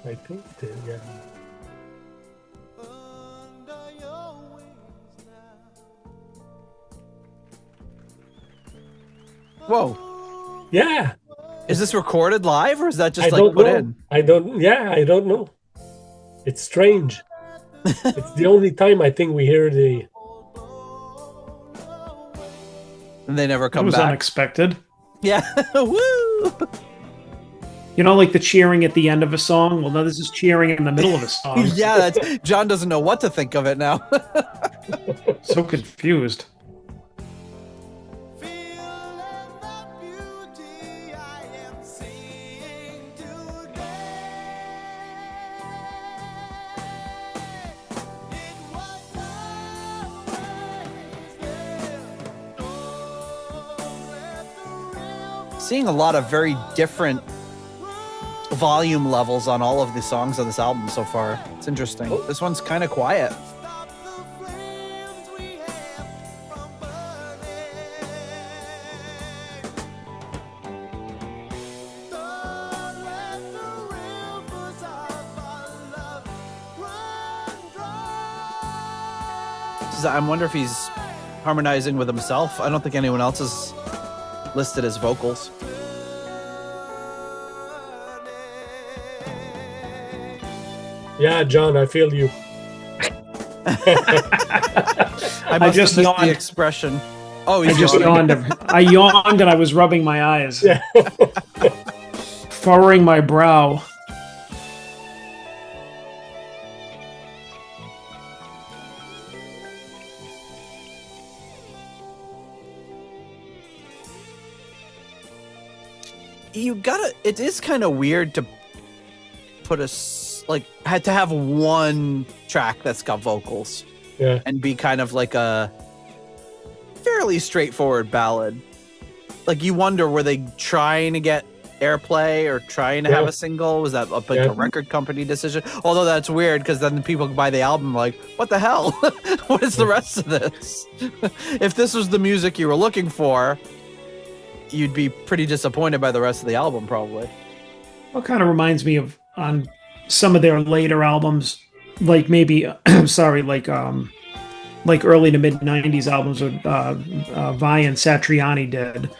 I think yeah. Whoa. Yeah. Is this recorded live or is that just put know. In? I don't know. It's strange. It's the only time I think we hear the. And they never come back. It was back. Unexpected. Yeah. Woo! You know, like the cheering at the end of a song? Well, no, this is cheering in the middle of a song. Yeah, John doesn't know what to think of it now. So confused. Seeing a lot of very different volume levels on all of the songs on this album so far. It's interesting. This one's kind of quiet. I wonder if he's harmonizing with himself. I don't think anyone else is listed as vocals. Yeah, John, I feel you. I just yawned. The expression. Oh, I just yawned. I yawned and I was rubbing my eyes, furrowing my brow. It is kind of weird to put had to have one track that's got vocals and be kind of like a fairly straightforward ballad. Like you wonder, were they trying to get airplay or trying to have a single? Was that like a record company decision? Although that's weird because then people buy the album like, what the hell? What is the rest of this? If this was the music you were looking for, you'd be pretty disappointed by the rest of the album, probably. Well, kind of reminds me of on some of their later albums, like maybe, sorry, like early to mid '90s albums with Vi and Satriani did.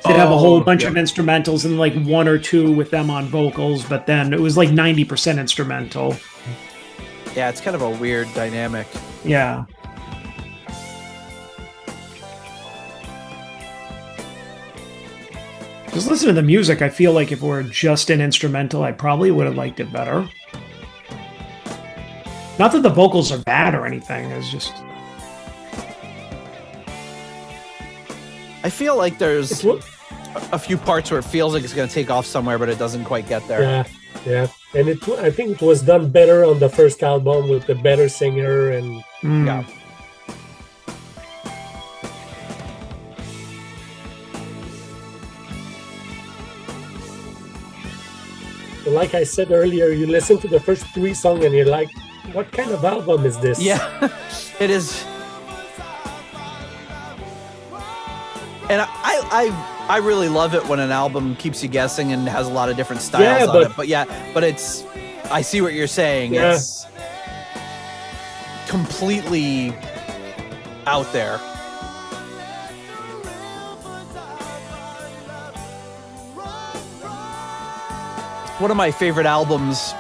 They'd have a whole bunch of instrumentals and like one or two with them on vocals, but then it was like 90% instrumental. Yeah, it's kind of a weird dynamic. Yeah. Just listen to the music. I feel like if it were just an instrumental, I probably would have liked it better. Not that the vocals are bad or anything. It's just... I feel like there's a few parts where it feels like it's going to take off somewhere, but it doesn't quite get there. Yeah. And I think it was done better on the first album with the better singer and... Yeah. Like I said earlier, you listen to the first 3 songs and you're like, what kind of album is this? Yeah, it is. And I really love it when an album keeps you guessing and has a lot of different styles on it. But it's, I see what you're saying. Yeah. It's completely out there. One of my favorite albums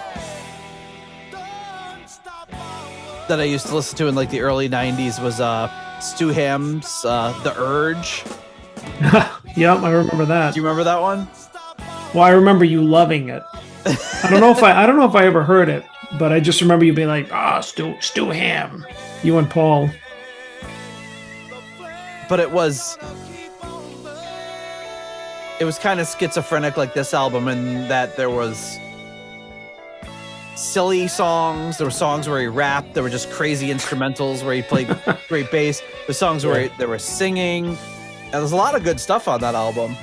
that I used to listen to in like the early 90s was Stu Ham's The Urge. Yep, I remember that. Do you remember that one? Well, I remember you loving it. I don't know if I ever heard it, but I just remember you being like, Stu Ham. You and Paul. But it was kind of schizophrenic like this album in that there was silly songs, there were songs where he rapped, there were just crazy instrumentals where he played great bass, the songs where they were singing, and there's a lot of good stuff on that album,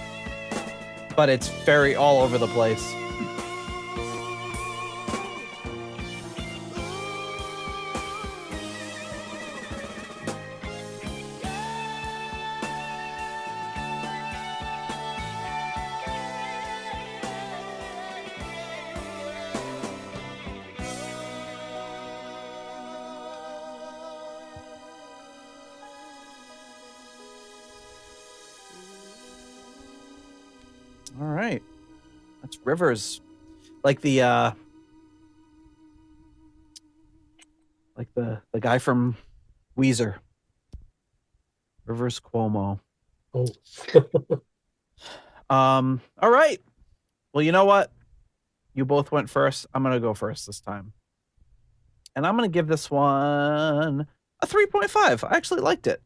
but it's very all over the place. All right, that's Rivers, like the guy from Weezer, Rivers Cuomo. Oh. All right. Well, you know what? You both went first. I'm gonna go first this time, and I'm gonna give this one a 3.5. I actually liked it.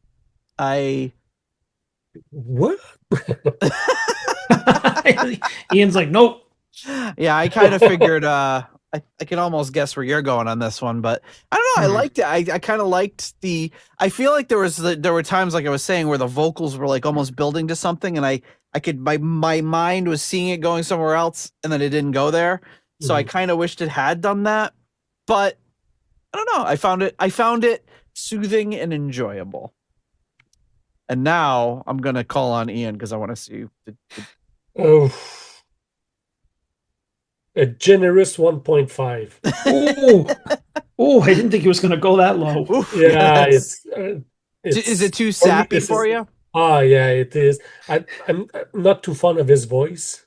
What? Ian's like, nope. Yeah, I kind of figured I can almost guess where you're going on this one, but I don't know. I liked it. I kind of liked I feel like there were times, like I was saying, where the vocals were like almost building to something, and I could my mind was seeing it going somewhere else, and then it didn't go there. So I kind of wished it had done that, but I don't know. I found it soothing and enjoyable. And now I'm gonna call on Ian because I want to see. Oh, a generous 1.5. Oh, I didn't think he was going to go that low. Yeah, it's is it too sappy for you? Yeah, it is. I'm not too fond of his voice.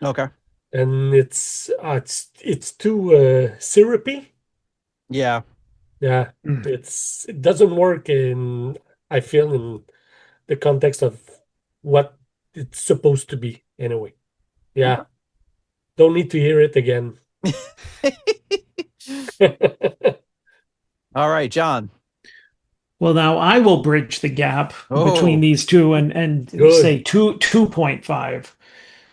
Okay. And it's too syrupy. Yeah. Yeah, it doesn't work I feel in the context of what it's supposed to be anyway. Yeah. Don't need to hear it again. All right, John. Well, now I will bridge the gap between these two and say 2.5.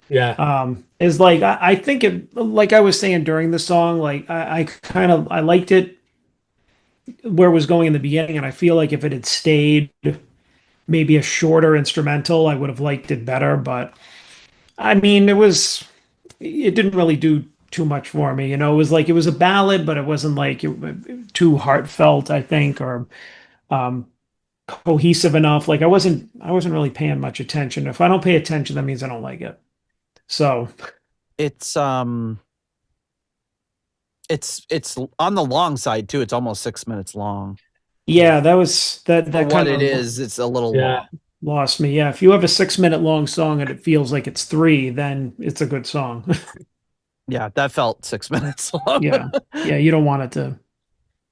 Yeah. Is like I think it, like I was saying during the song, like I liked it where it was going in the beginning, and I feel like if it had stayed maybe a shorter instrumental, I would have liked it better. But I mean, it was it didn't really do too much for me. It was like it was a ballad, but it wasn't like too heartfelt, I think, or um, cohesive enough. Like I wasn't really paying much attention. If I don't pay attention, that means I don't like it. So It's it's on the long side too. It's almost 6 minutes long. yeah, that For what kind it of is, it's a little Yeah. long. lost me. Yeah, if you have a 6 minute long song and it feels like it's three, then it's a good song. Yeah, that felt 6 minutes long. Yeah, you don't want it to.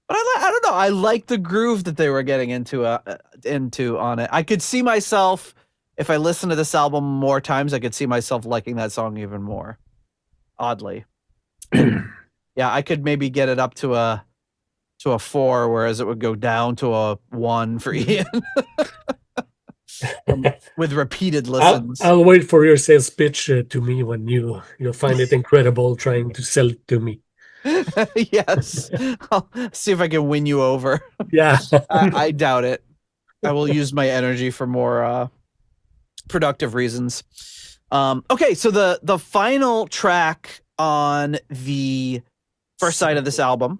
But I don't know. I like the groove that they were getting into on it. I could see myself, if I listen to this album more times, I could see myself liking that song even more. Oddly, yeah, I could maybe get it up to a 4, whereas it would go down to a 1 for Ian with repeated listens. I'll wait for your sales pitch to me when you'll find it incredible trying to sell it to me. Yes, I'll see if I can win you over. Yeah. I doubt it. I will use my energy for more productive reasons. Okay, so the final track on the first side of this album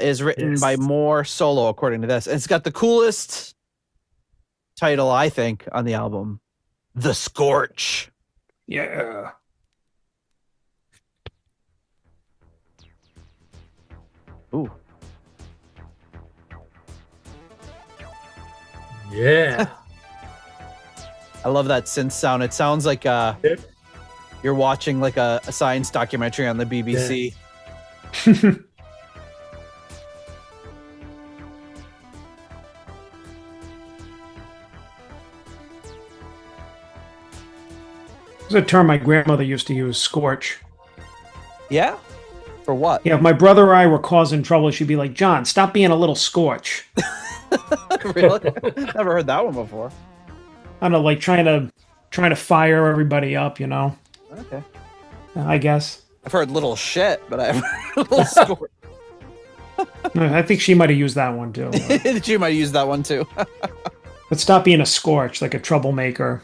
is written by Moore solo, according to this. And it's got the coolest title, I think, on the album, The Scorch. Yeah. Ooh. Yeah. I love that synth sound. It sounds like you're watching like a science documentary on the BBC. Yeah. There's a term my grandmother used to use, scorch. Yeah? For what? Yeah, if my brother or I were causing trouble, she'd be like, John, stop being a little scorch. Really? Never heard that one before. I don't know, like trying to fire everybody up, Okay. I guess. I've heard little shit, but I've heard little scorch. I think she might have used that one too. You might use that one too. But stop being a scorch, like a troublemaker.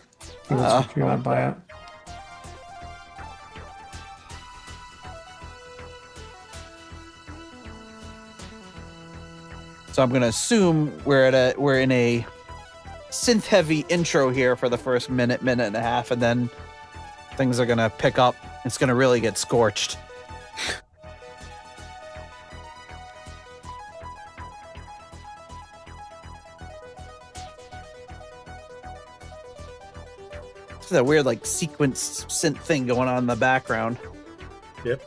If you want to buy it. So I'm gonna assume we're in a synth heavy intro here for the first minute and a half, and then things are gonna pick up. It's gonna really get scorched. It's that weird like sequence synth thing going on in the background. Yep.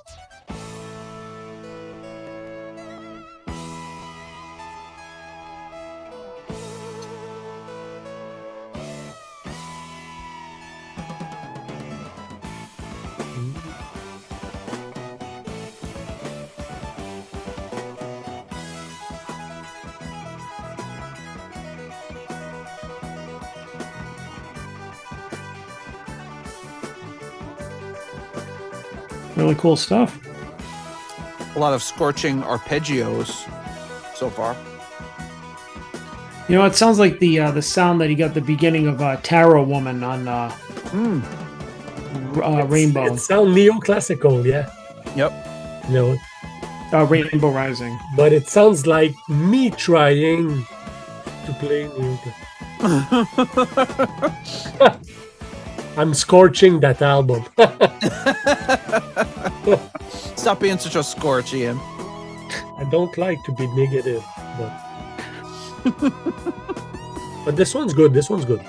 Really cool stuff. A lot of scorching arpeggios so far. It sounds like the sound that he got at the beginning of Tarot Woman on Rainbow. It sounds neoclassical, yeah. Yep. Rainbow Rising. But it sounds like me trying to play neoclassical. I'm scorching that album. Stop being such a scorch, Ian. I don't like to be negative, but this one's good. This one's good.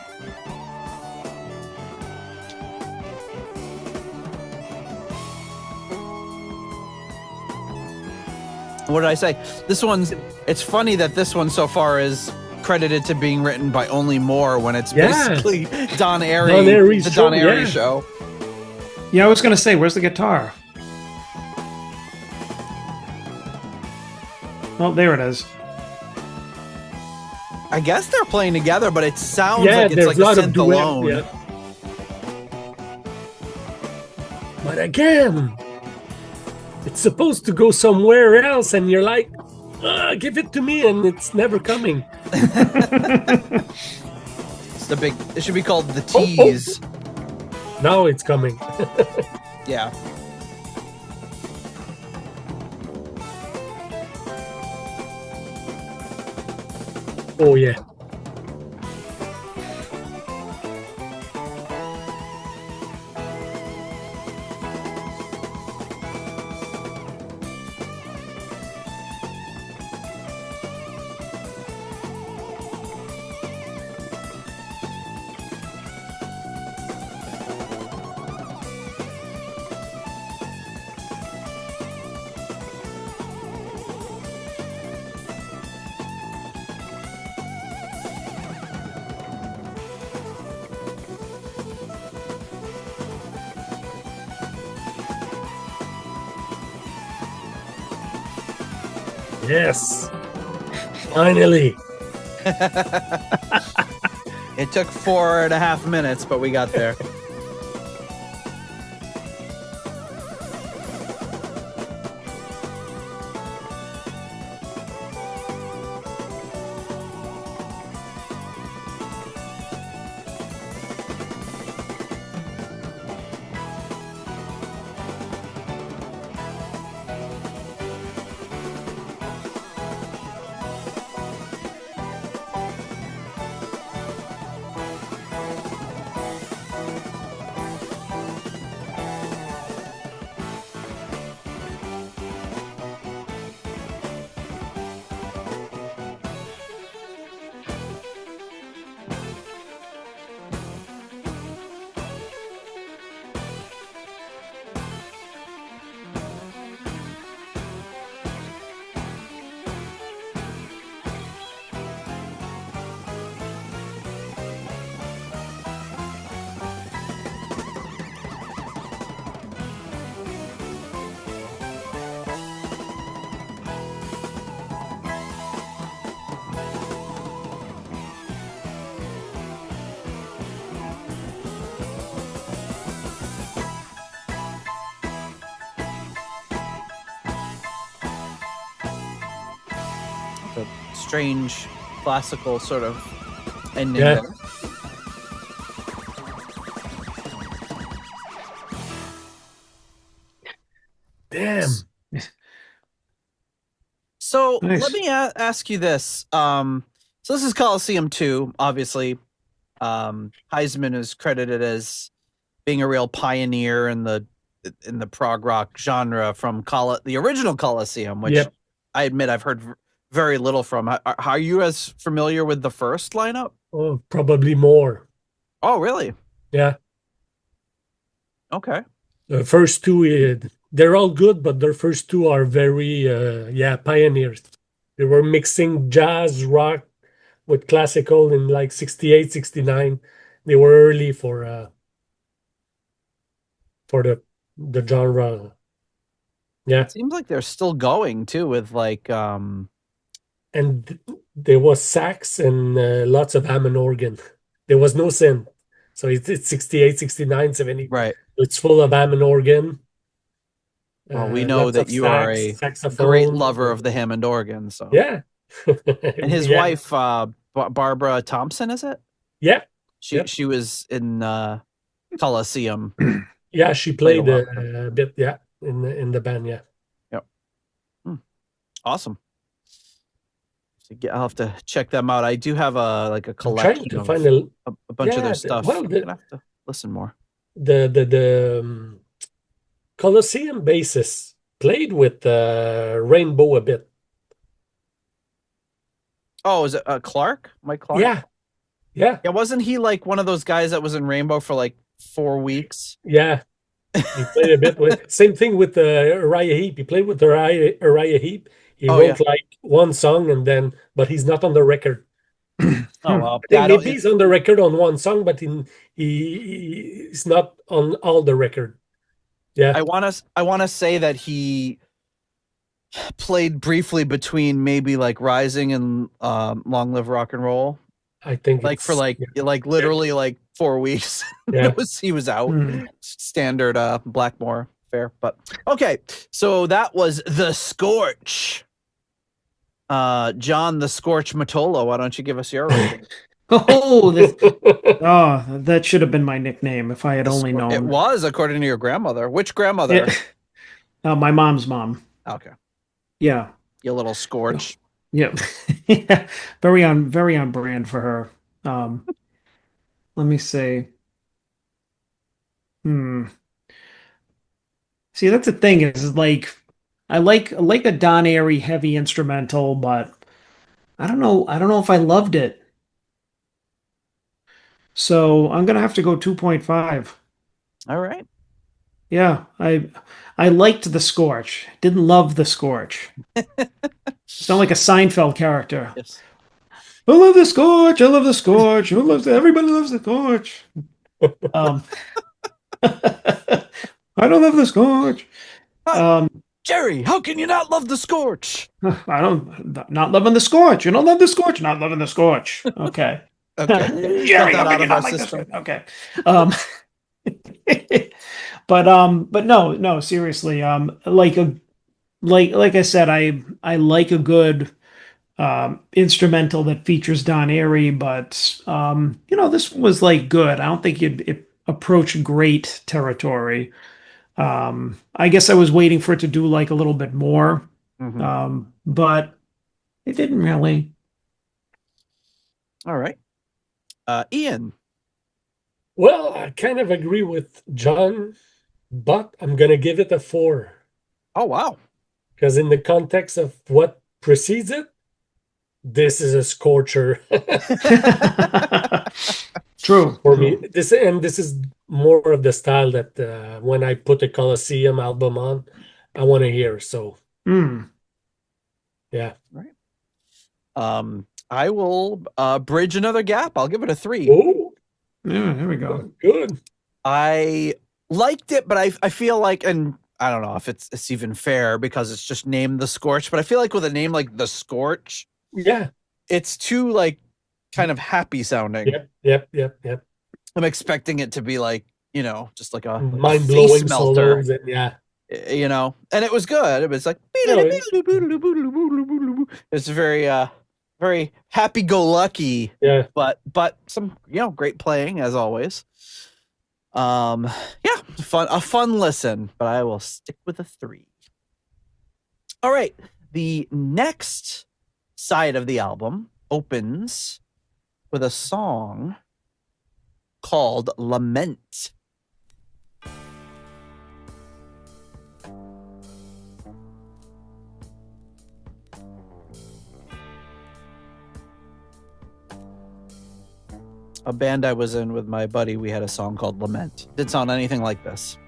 What did I say? It's funny that this one so far is credited to being written by only Moore when it's basically Don Airey, the Don Airey show. Yeah, I was going to say, where's the guitar? Oh, there it is. I guess they're playing together, but it sounds Yeah, like it's there's like a lot a of synth duet, alone. yeah. But again, it's supposed to go somewhere else, and you're like, give it to me, and it's never coming. It's the big. It should be called the tease. Now it's coming. Yeah. Oh yeah. Yes. Finally. It took 4.5 minutes, but we got there. A strange classical sort of ending. Yeah. There. Damn. So Nice. let me ask you this. So this is Colosseum 2, obviously. Heisman is credited as being a real pioneer in the prog rock genre from the original Colosseum, which Yep. I admit I've heard very little from. Are you as familiar with the first lineup? Oh, probably more. Oh, really? Yeah. Okay. The first two, they're all good, but their first two are very, pioneers. They were mixing jazz, rock with classical in like 68, 69. They were early for the genre. Yeah. It seems like they're still going too with like And there was sax and lots of Hammond organ. There was no synth. So it's 68, 69, 70. right. It's full of Hammond organ. Well, we know Lots that of you are a saxophone. great lover of the Hammond organ. So Yeah. and his Yeah. wife, Barbara Thompson, is it? Yeah. She Yep. she was in Colosseum. Yeah, she Played played a lot. a bit, yeah, in the band, yeah. Yep. Awesome. I'll have to check them out. I do have a I'm trying collection to of find a bunch of their yeah, stuff. well, I'm gonna have to listen more. the Colosseum bassist played with Rainbow a bit. Oh, is it Clark? Mike Clark? Yeah. Yeah. Yeah, wasn't he like one of those guys that was in Rainbow for like 4 weeks? Yeah. He played a bit with same thing with Uriah Heep. He played with Uriah Heep. He wrote like one song but he's not on the record. Oh well, I think maybe he's on the record on one song, but he's not on all the record. Yeah, I want to say that he played briefly between maybe like Rising and Long Live Rock and Roll. I think like for like literally like 4 weeks. Yeah. He was out. Standard Blackmore fare. But okay, so that was The Scorch. John the Scorch Matola, why don't you give us your rating? Oh, that should have been my nickname if I had only known. It was, according to your grandmother. Which grandmother? My mom's mom. Okay. Yeah. You little scorch. Yep. Yeah. Very on brand for her. Let me see. Hmm. See, that's the thing is like I like a Don Airey heavy instrumental, but I don't know. I don't know if I loved it. So I'm gonna have to go 2.5. All right. Yeah, I liked the Scorch. Didn't love the Scorch. Sound like a Seinfeld character. Yes. I love the Scorch. I love the Scorch. Who loves it? Everybody loves the Scorch. Um, I don't love the Scorch. Jerry, how can you not love the scorch? I don't not loving the Scorch. You don't love the Scorch. Not loving the Scorch. Okay. Okay. Jerry, Got that how out can you of not our like the system. Scorch? Okay. Um, but no, seriously. Like I said, I like a good instrumental that features Don Airey, but this was like good. I don't think it approached great territory. I guess I was waiting for it to do like a little bit more, but it didn't really. All right. Ian. Well, I kind of agree with John, but I'm gonna give it a 4 Oh, wow. because in the context of what precedes it, this is a scorcher True. for me. This is more of the style that when I put a Colosseum album on, I want to hear. So Mm. yeah. Right. I will bridge another gap. I'll give it a 3. Oh, Yeah, there we go. good. I liked it, but I feel like, and I don't know if it's even fair because it's just named The Scorch, but I feel like with a name like The Scorch, Yeah. it's too like kind of happy sounding. Yep. I'm expecting it to be like, just like a Mind face blowing melter, solos. And yeah. and it was good. It was like, it's very very happy go lucky, Yeah. but some great playing as always. Yeah, a fun listen, but I will stick with a 3. All right, the next side of the album opens with a song called Lament. A band I was in with my buddy, we had a song called Lament. Didn't sound anything like this.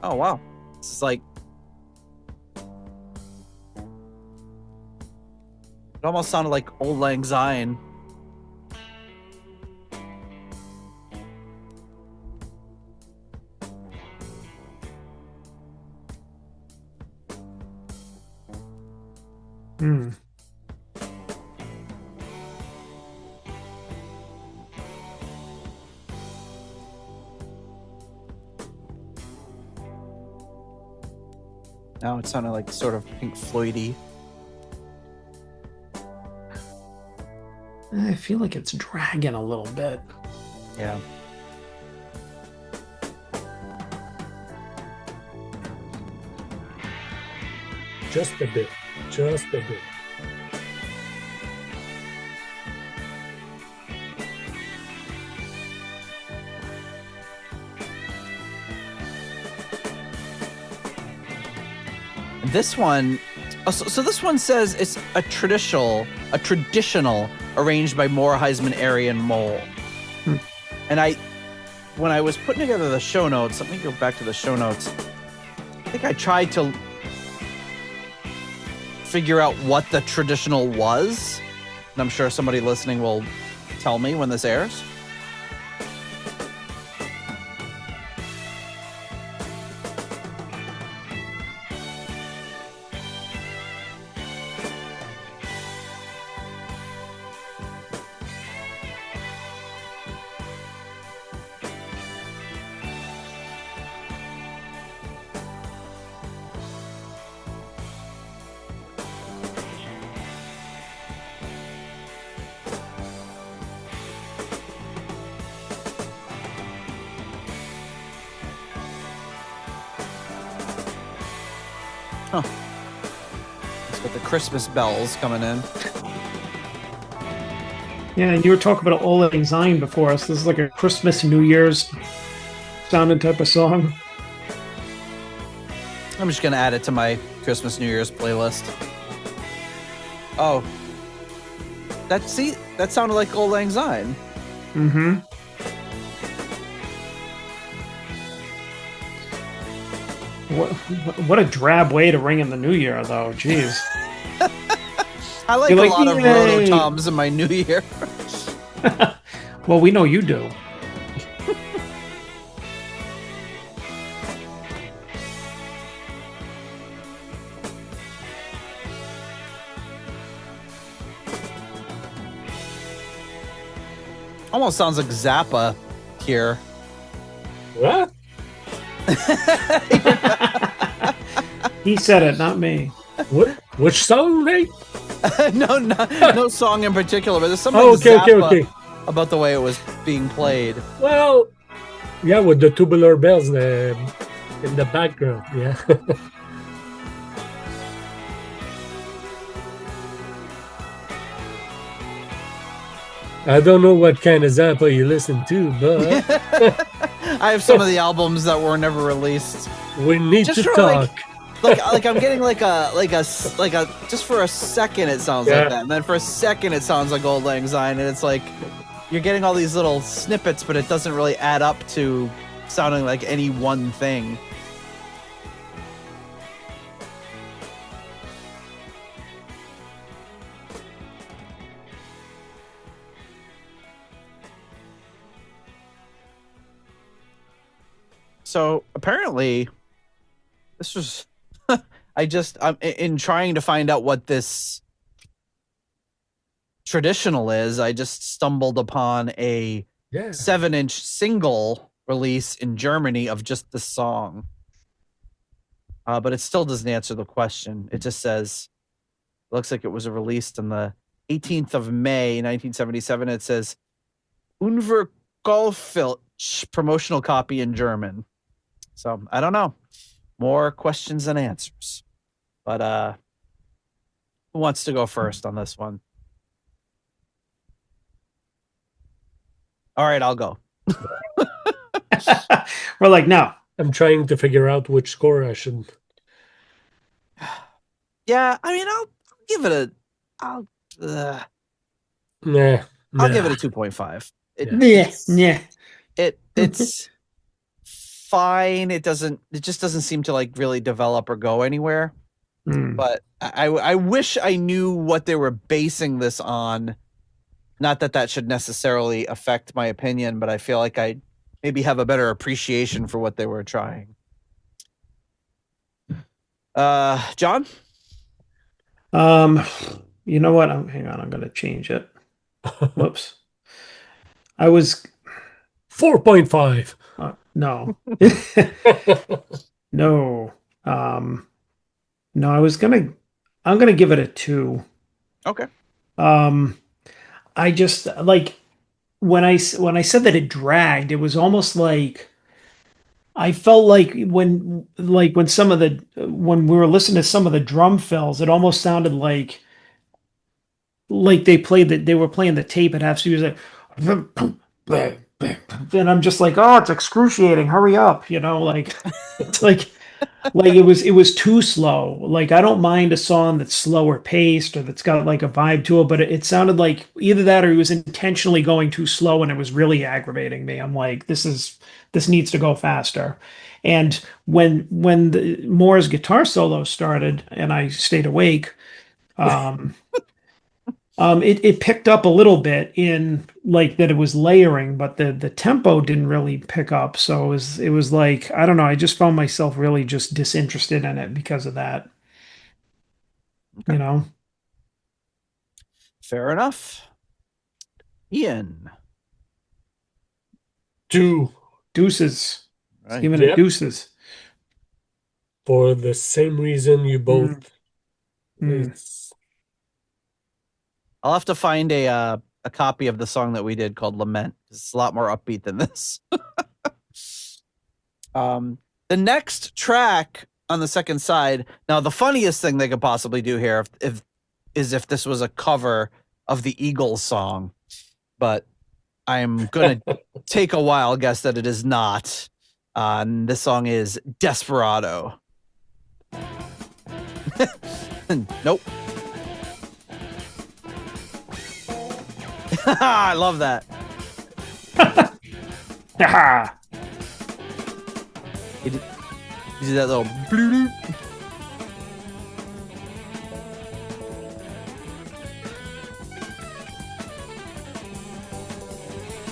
Oh, wow. This is like... It almost sounded like Old Lang Syne. Hmm. Now it sounded like sort of Pink Floyd-y. I feel like it's dragging a little bit. Yeah. Just a bit. Just a bit. This one, so this one says it's a traditional arranged by Moore, Heisman, Airy, and Mole. And when I was putting together the show notes, let me go back to the show notes. I think I tried to figure out what the traditional was. And I'm sure somebody listening will tell me when this airs. It's got the Christmas bells coming in. Yeah, and you were talking about Ola Lang Syne before us. This is like a Christmas, New Year's sounding type of song. I'm just gonna add it to my Christmas New Year's playlist. Oh, that sounded like Old Lang Syne. Mm-hmm. What a drab way to ring in the new year, though. Jeez. I like You're a like, lot of "Yay." rototoms in my new year. Well, we know you do. Almost sounds like Zappa here. What? He said it, not me. What? Which song, Nate? no song in particular, but there's something Okay. about the way it was being played. Well, yeah, with the tubular bells in the background. Yeah. I don't know what kind of Zappa you listen to, but I have some of the albums that were never released. we need Just to for, talk. like I'm getting like a just for a second it sounds Yeah. like that, and then for a second it sounds like Old Lang Syne, and it's like you're getting all these little snippets, but it doesn't really add up to sounding like any one thing. So apparently, this was I'm in trying to find out what this traditional is. I just stumbled upon a Yeah. 7-inch single release in Germany of just the song, but it still doesn't answer the question. It just says, looks like it was released on the 18th of May, 1977. It says Unverkauflich promotional copy in German. So I don't know. More questions than answers. But who wants to go first on this one? All right, I'll go. We're like, no. I'm trying to figure out which score I should. Yeah, I mean, I'll give it a. I'll Nah. give it a 2.5. Yeah. It's fine. It just doesn't seem to like really develop or go anywhere. But I wish I knew what they were basing this on. Not that should necessarily affect my opinion, but I feel like I maybe have a better appreciation for what they were trying. John? You know what? Hang on, I'm gonna change it. Whoops. I was 4.5. no. No. No, I'm gonna give it a 2. Okay. I just like when I said that it dragged, it was almost like I felt like when some of the when we were listening to some of the drum fills, it almost sounded like they were playing the tape at half speed. It was like, and I'm just like, oh, it's excruciating. Hurry up, like it's like it was too slow. Like I don't mind a song that's slower paced or that's got like a vibe to it, but it sounded like either that or he was intentionally going too slow and it was really aggravating me. I'm like, this needs to go faster. And when Moore's guitar solo started and I stayed awake, it picked up a little bit in like that it was layering, but the tempo didn't really pick up. So it was like, I don't know, I just found myself really just disinterested in it because of that. Okay. Fair enough. Ian. 2. Deuces. Right. Giving it Yep. deuces. For the same reason you both. Mm. It's I'll have to find a copy of the song that we did called Lament. It's a lot more upbeat than this. The next track on the second side. Now, the funniest thing they could possibly do here if this was a cover of the Eagles song, but I'm going to take a wild guess that it is not. And this song is Desperado. Nope. I love that. You do that little bloop.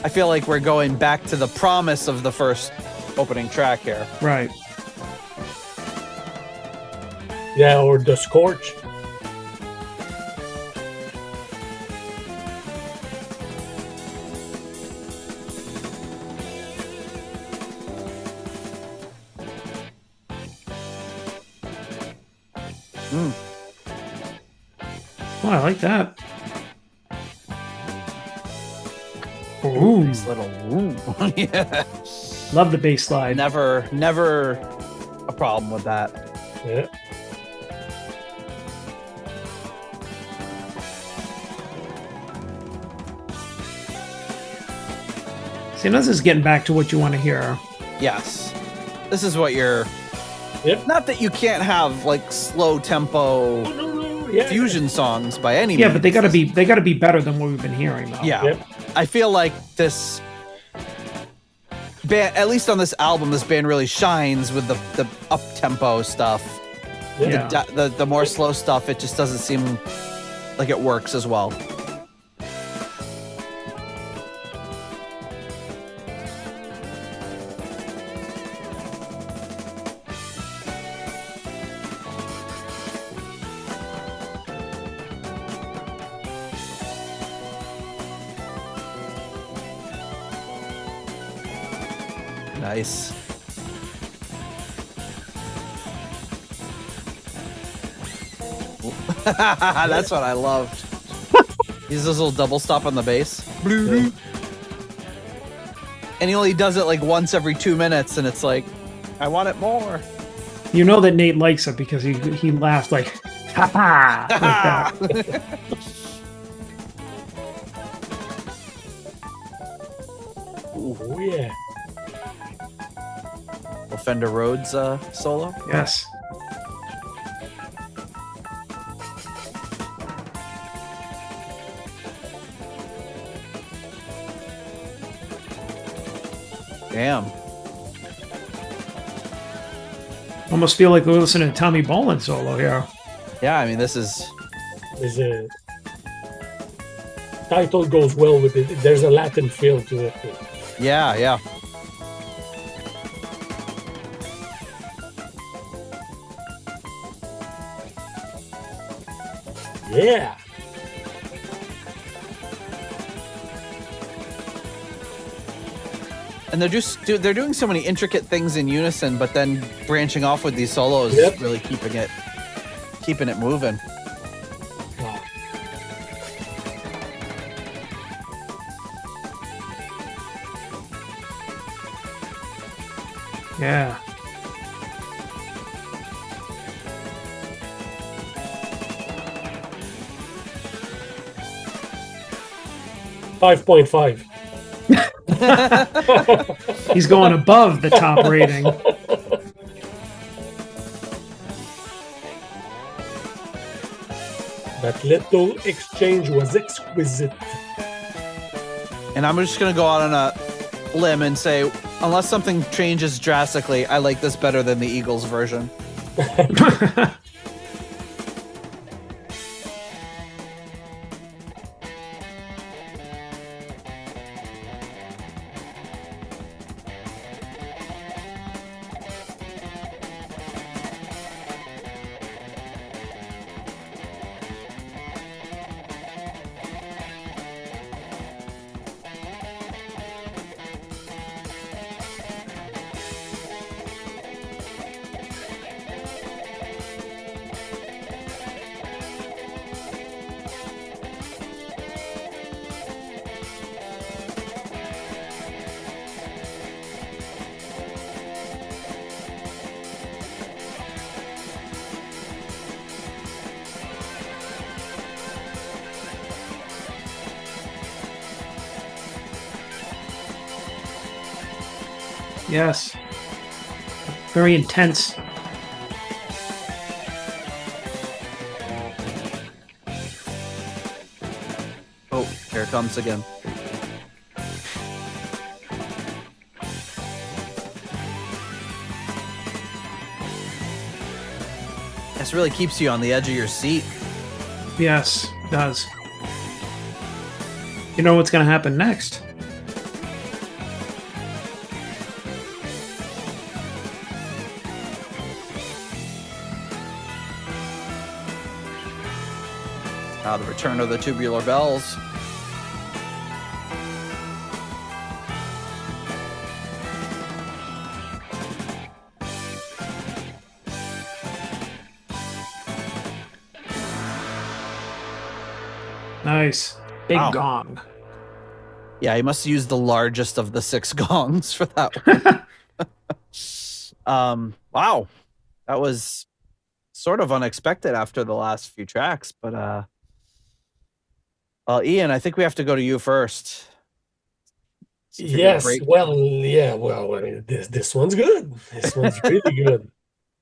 I feel like we're going back to the promise of the first opening track here. Right. Yeah, or the Scorch. Oh, I like that. Ooh. Nice little ooh. Yeah. Love the bass slide. Never a problem with that. Yeah. See, this is getting back to what you want to hear. Yes. This is what you're... Yep. Not that you can't have, like, slow tempo Yeah. fusion songs by any Yeah, means. but they gotta be better than what we've been hearing though. Yeah. Yep. I feel like this band, at least on this album, this band really shines with the up-tempo stuff. Yeah. The more slow stuff, it just doesn't seem like it works as well. Nice. That's what I loved. He's this little double stop on the bass. Yeah. And he only does it like once every 2 minutes, and it's like, I want it more. You know that Nate likes it because he laughs like, ha ha, like that. Oh, yeah. Fender Rhodes solo. Yes. Damn. Almost feel like we're listening to Tommy Bolin solo here. Yeah, I mean, this is... There's a title goes well with it. There's a Latin feel to it. Yeah, yeah. Yeah. And they're doing so many intricate things in unison, but then branching off with these solos, Yep. really keeping it moving. Wow. Yeah. $5.5. He's going above the top rating. That little exchange was exquisite. And I'm just gonna go out on a limb and say, unless something changes drastically, I like this better than the Eagles version. Yes. Very intense. Oh, here it comes again. This really keeps you on the edge of your seat. Yes, it does. You know what's going to happen next? The return of the tubular bells. Nice. Big Wow. gong. Yeah, he must use the largest of the 6 gongs for that one. Wow. That was sort of unexpected after the last few tracks, but Ian, I think we have to go to you first. Yes. Great. Well, yeah. Well, this one's good. This one's really good.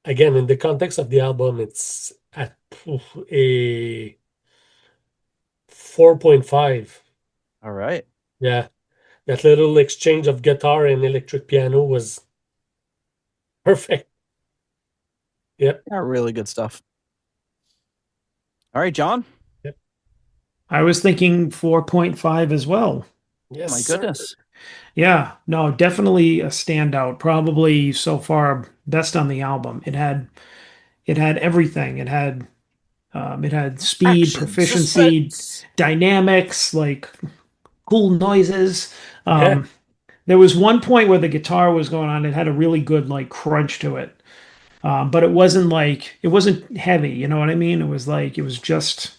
Again, in the context of the album, it's at a 4.5. All right. Yeah. That little exchange of guitar and electric piano was perfect. Yep. Yeah, really good stuff. All right, John. I was thinking 4.5 as well. Yes, My sir. goodness. Yeah, no, definitely a standout. Probably so far best on the album. It had everything. It had speed, Action, proficiency, suspense. dynamics, like cool noises. Yeah. There was one point where the guitar was going on. It had a really good like crunch to it, but it wasn't heavy. You know what I mean? It was just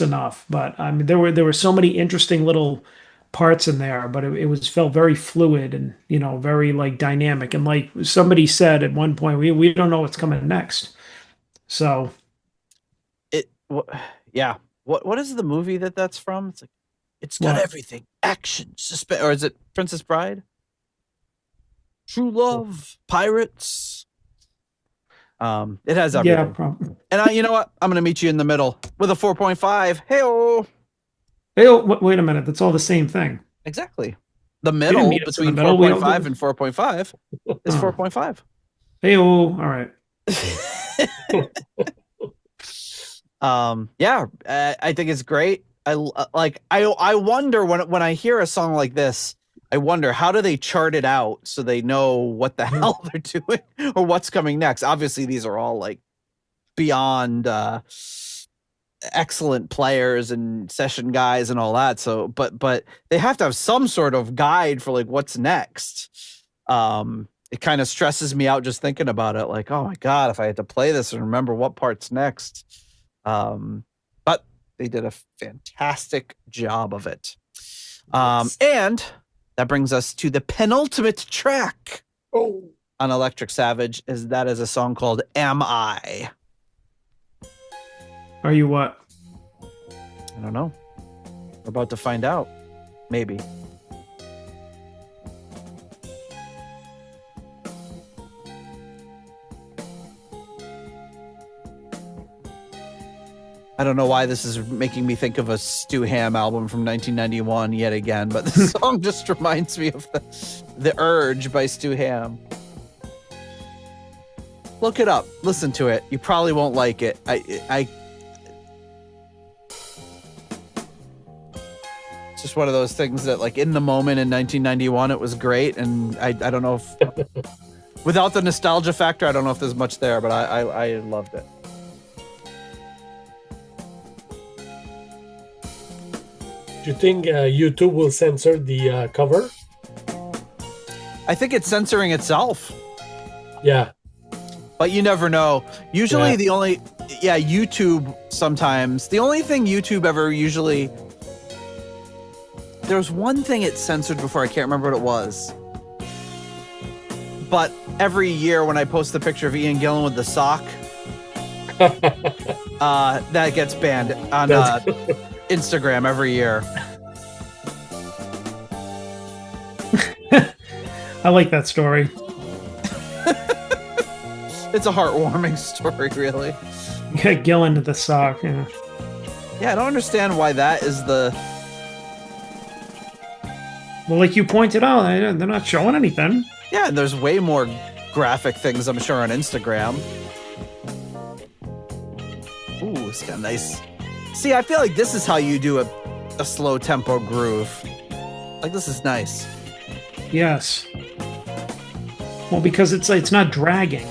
enough. But I mean, there were so many interesting little parts in there, but it felt very fluid and very like dynamic. And like somebody said at one point, we don't know what's coming next. So Yeah. What is the movie that's from? It's like it's got What? everything. Action, suspense, or is it Princess Bride? True love, pirates. It has everything. yeah, probably. And you know what? I'm gonna meet you in the middle with a 4.5. Hey-oh. Hey, oh, wait a minute. That's all the same thing. Exactly. The middle meet us in the between middle. 4.5 and 4.5 is 4.5. Hey, oh, all right. Yeah, I think it's great. I wonder when I hear a song like this, I wonder how do they chart it out so they know what the hell they're doing or what's coming next. Obviously, these are all like beyond excellent players and session guys and all that. So, but they have to have some sort of guide for like what's next. It kind of stresses me out just thinking about it. Like, oh my God, if I had to play this and remember what part's next. But they did a fantastic job of it. And that brings us to the penultimate track on Electric Savage. That is a song called Am I? Are you what? I don't know. We're about to find out. Maybe. I don't know why this is making me think of a Stu Ham album from 1991 yet again, but the song just reminds me of the Urge by Stu Ham. Look it up. Listen to it. You probably won't like it. It's just one of those things that, like, in the moment in 1991, it was great, and I don't know if without the nostalgia factor, I don't know if there's much there, but I loved it. Do you think YouTube will censor the cover? I think it's censoring itself. Yeah. But you never know. Usually YouTube sometimes. The only thing YouTube ever usually... There was one thing it censored before, I can't remember what it was. But every year when I post the picture of Ian Gillan with the sock, that gets banned on Instagram every year. I like that story. it's a heartwarming story, really. Yeah, Gill into the sock. Yeah. Yeah, I don't understand why that is the. Well, like you pointed out, they're not showing anything. Yeah, and there's way more graphic things, I'm sure, on Instagram. Ooh, it's kind of nice. See, I feel like this is how you do a slow tempo groove. Like, this is nice. Yes. Well, because it's not dragging.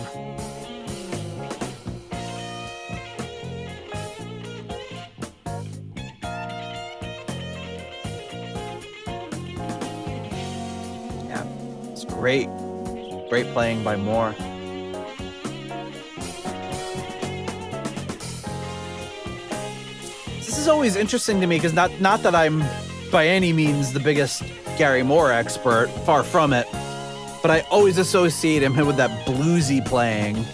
Yeah, it's great. Great playing by Moore. This is always interesting to me because not that I'm by any means the biggest Gary Moore expert, far from it, but I always associate him with that bluesy playing.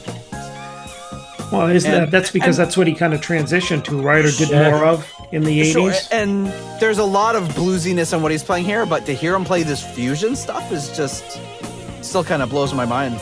Well, that's because that's what he kind of transitioned to, right? Or did more of in the 80s? Sure, and there's a lot of bluesiness in what he's playing here, but to hear him play this fusion stuff is just still kind of blows my mind.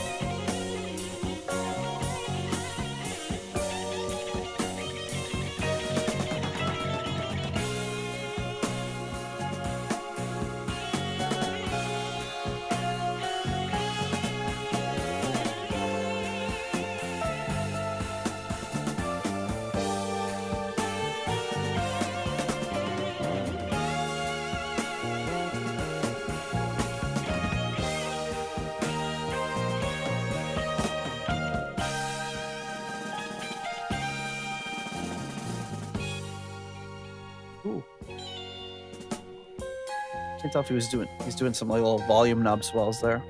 Ooh. Can't tell if he's doing some like little volume knob swells there.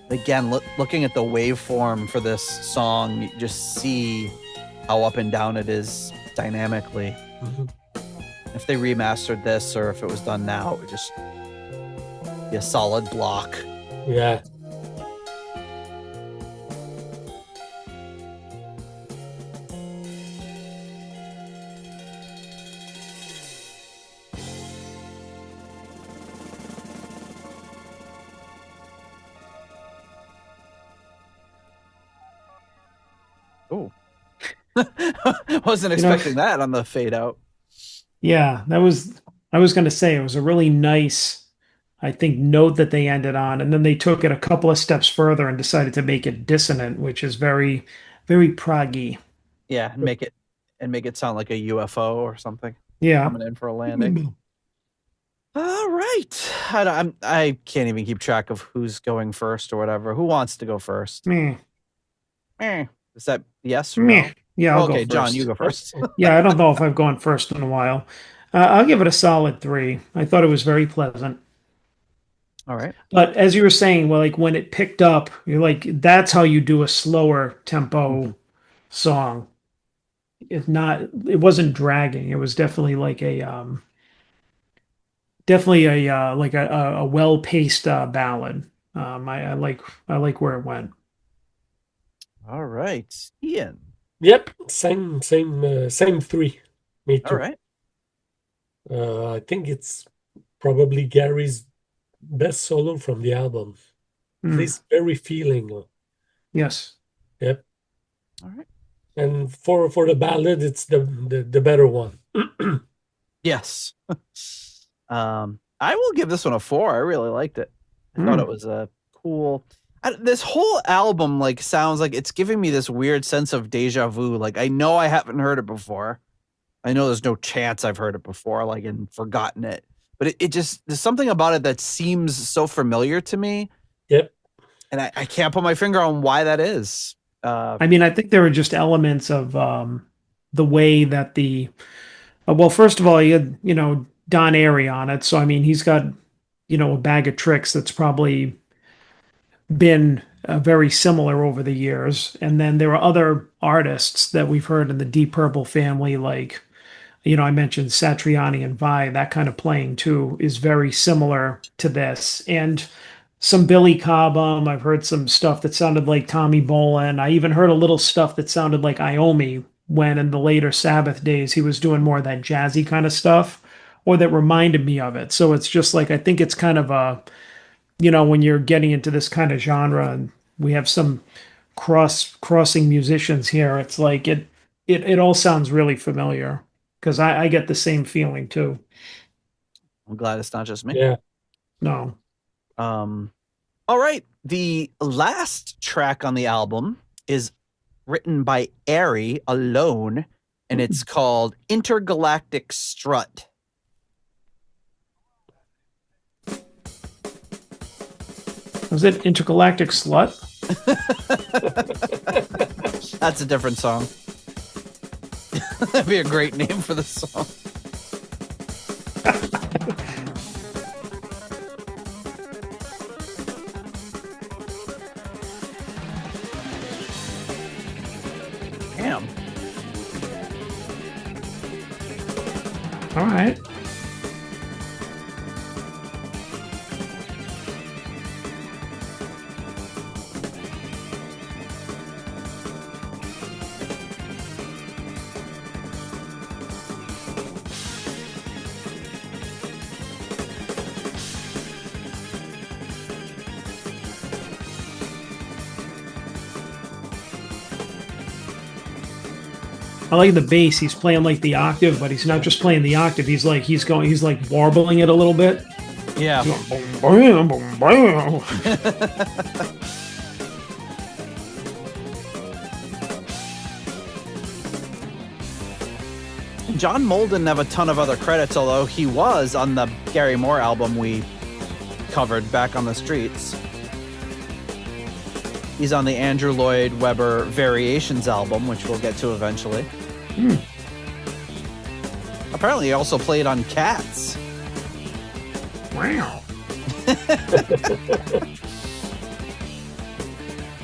Again, looking at the waveform for this song, you just see how up and down it is dynamically. Mm-hmm. If they remastered this or if it was done now, it would just be a solid block. Yeah. Oh. Wasn't expecting that on the fade out. Yeah, I was going to say it was a really nice, I think, note that they ended on, and then they took it a couple of steps further and decided to make it dissonant, which is very, very proggy. Yeah, and make it sound like a UFO or something. Yeah, coming in for a landing. All right, I can't even keep track of who's going first or whatever. Who wants to go first? Me. Is that yes or no? Yeah, I'll okay, go first. John, you go first. Yeah, I don't know if I've gone first in a while. I'll give it a solid 3. I thought it was very pleasant. All right. But as you were saying, well, like when it picked up, you're like, that's how you do a slower tempo song. It wasn't dragging. It was definitely like a well-paced ballad. I like where it went. All right, Ian. Yep, same 3. Me too. All right. I think it's probably Gary's best solo from the album. At least very feeling. Yes. Yep. All right. And for the ballad, it's the better one. Yes. I will give this one a 4. I really liked it. I thought it was a cool. This whole album like sounds like it's giving me this weird sense of deja vu. Like I know I haven't heard it before. I know there's no chance I've heard it before, like and forgotten it. But it just there's something about it that seems so familiar to me. Yep. And I can't put my finger on why that is. I mean, I think there are just elements of the way that well, first of all, you had, Don Airey on it. So, I mean, he's got, a bag of tricks that's probably been very similar over the years. And then there are other artists that we've heard in the Deep Purple family, like, I mentioned Satriani and Vai. That kind of playing, too, is very similar to this. And some Billy Cobham. I've heard some stuff that sounded like Tommy Bolin. I even heard a little stuff that sounded like Iommi when in the later Sabbath days he was doing more of that jazzy kind of stuff, or that reminded me of it. So it's just like I think it's kind of a, when you're getting into this kind of genre, and we have some crossing musicians here, it's like it all sounds really familiar because I get the same feeling too. I'm glad it's not just me. Yeah. No. All right. The last track on the album is written by Airy alone, and it's called Intergalactic Strut. Was it Intergalactic Slut? That's a different song. That'd be a great name for the song. Damn. All right. I like the bass. He's playing like the octave, but he's not just playing the octave. He's like warbling it a little bit. Yeah. Boom, boom, boom. John Mould didn't have a ton of other credits, although he was on the Gary Moore album we covered, Back on the Streets. He's on the Andrew Lloyd Webber Variations album, which we'll get to eventually. Apparently, he also played on Cats. Wow.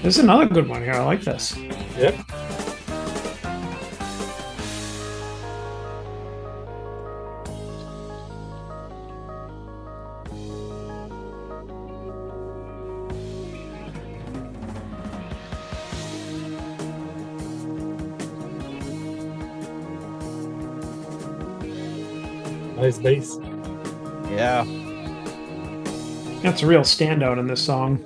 There's another good one here. I like this. Yep. Nice bass. Yeah. That's a real standout in this song.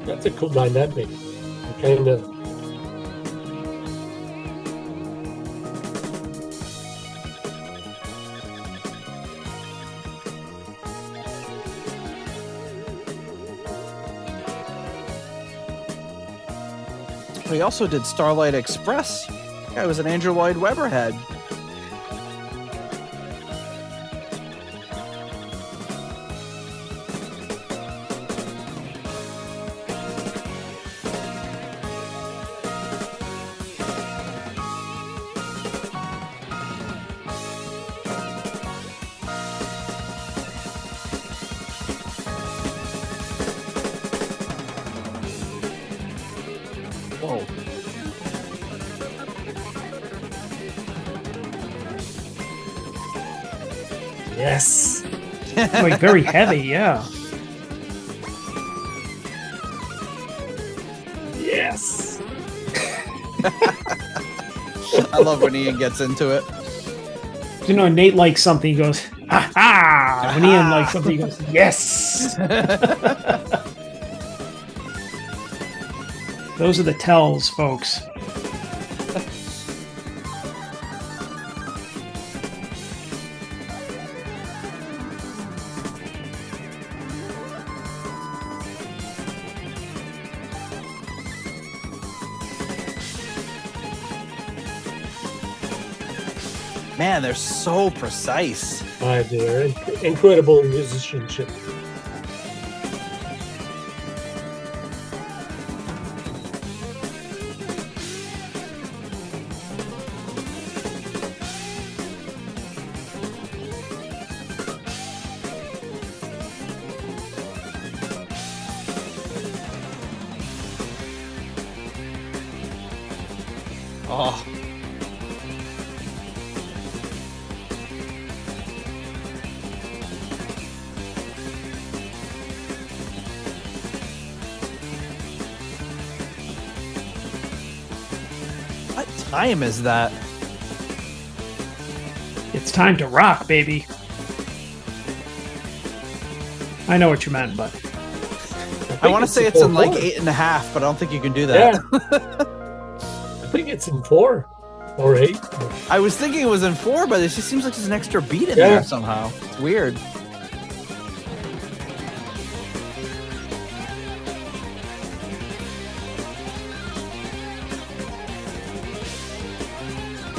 That's a cool dynamic. Kind of. He also did Starlight Express. Guy was an Andrew Lloyd Webber head. Whoa. Yes. Like very heavy, yeah. Yes. I love when Ian gets into it. Nate likes something, he goes, ha ha! When Ian likes something, he goes, yes! Those are the tells, folks. Man, they're so precise. They're incredible musicianship. Oh. time is that? It's time to rock, baby. I know what you meant, but I want to say it's in like 8.5, but I don't think you can do that. Yeah. I think it's in 4 or 8. I was thinking it was in 4, but it just seems like there's an extra beat in there somehow. It's weird.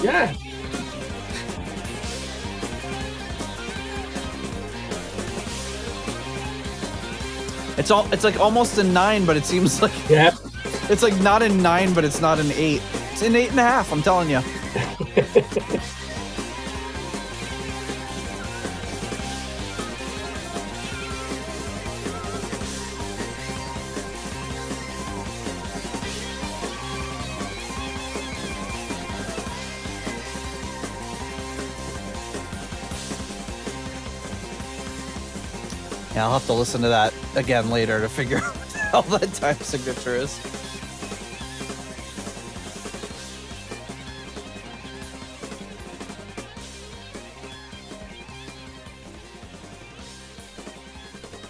Yeah. It's like almost a 9, but it seems like it's like not in 9, but it's not an 8. It's in 8.5. I'm telling you. Yeah, I'll have to listen to that again later to figure out how that time signature is.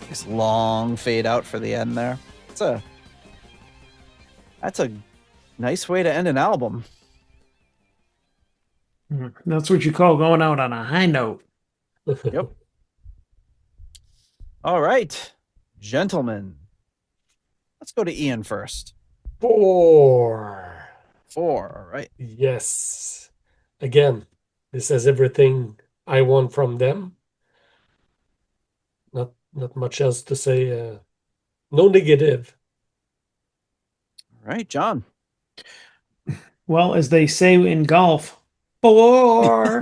This long fade out for the end there. That's a nice way to end an album. that's what you call going out on a high note. Yep. All right, gentlemen. Let's go to Ian first. 4. 4, all right. Yes. Again, this has everything I want from them. Not much else to say. No negative. All right, John. Well, as they say in golf, 4.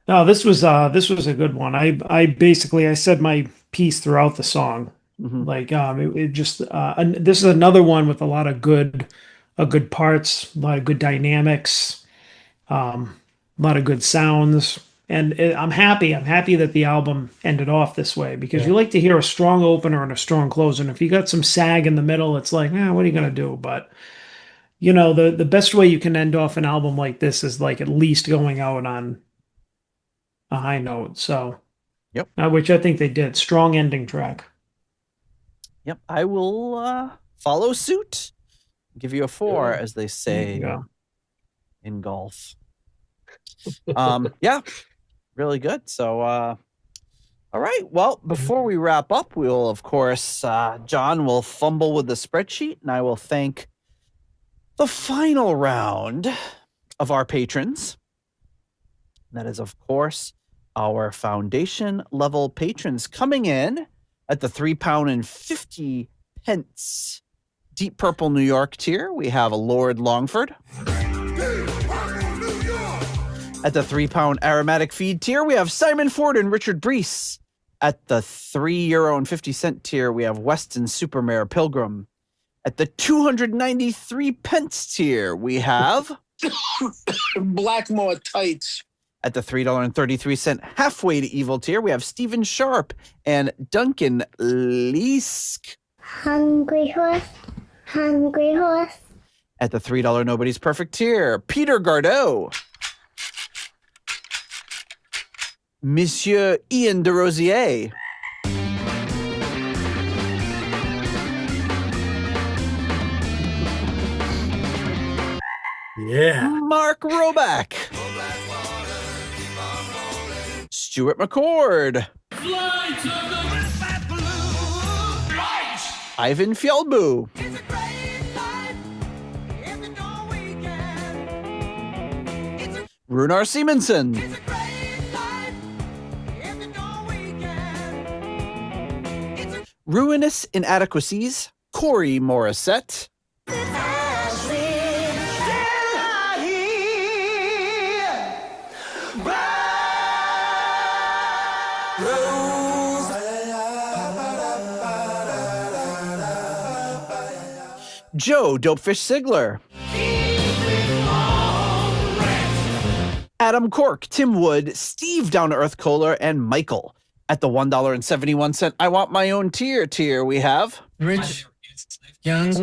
No, this was a good one. I basically said my piece throughout the song. Like it just this is another one with a lot of good parts, a lot of good dynamics, a lot of good sounds, and I'm happy that the album ended off this way because you like to hear a strong opener and a strong closer. And if you got some sag in the middle, it's like, what are you gonna do? But you know, the best way you can end off an album like this is like at least going out on a high note. So, yep. Which I think they did. Strong ending track. Yep. I will follow suit. Give you a 4, as they say in golf. Yeah, really good. So, all right. Well, before we wrap up, we'll, of course, John will fumble with the spreadsheet, and I will thank the final round of our patrons. That is, of course, our foundation level patrons coming in at the £3.50 Deep Purple New York tier. We have a Lord Longford. At the £3 Aromatic Feed tier, we have Simon Ford and Richard Brees. At the €3.50 tier, we have Weston Supermare Pilgrim. At the 293 pence tier, we have Blackmore Tights. At the $3.33 halfway to evil tier, we have Stephen Sharp and Duncan Leask. Hungry horse, hungry horse. At the $3 Nobody's Perfect tier, Peter Gardot. Monsieur Ian de Rosier. Yeah. Mark Roback. Stuart McCord. Ivan Fjellbu. Runar Simonsen. Ruinous Inadequacies. Corey Morissette. Joe Dopefish Sigler. Adam Cork, Tim Wood, Steve Down to Earth Kohler, and Michael. At the $1.71 I Want My Own tier, we have Rich, Young,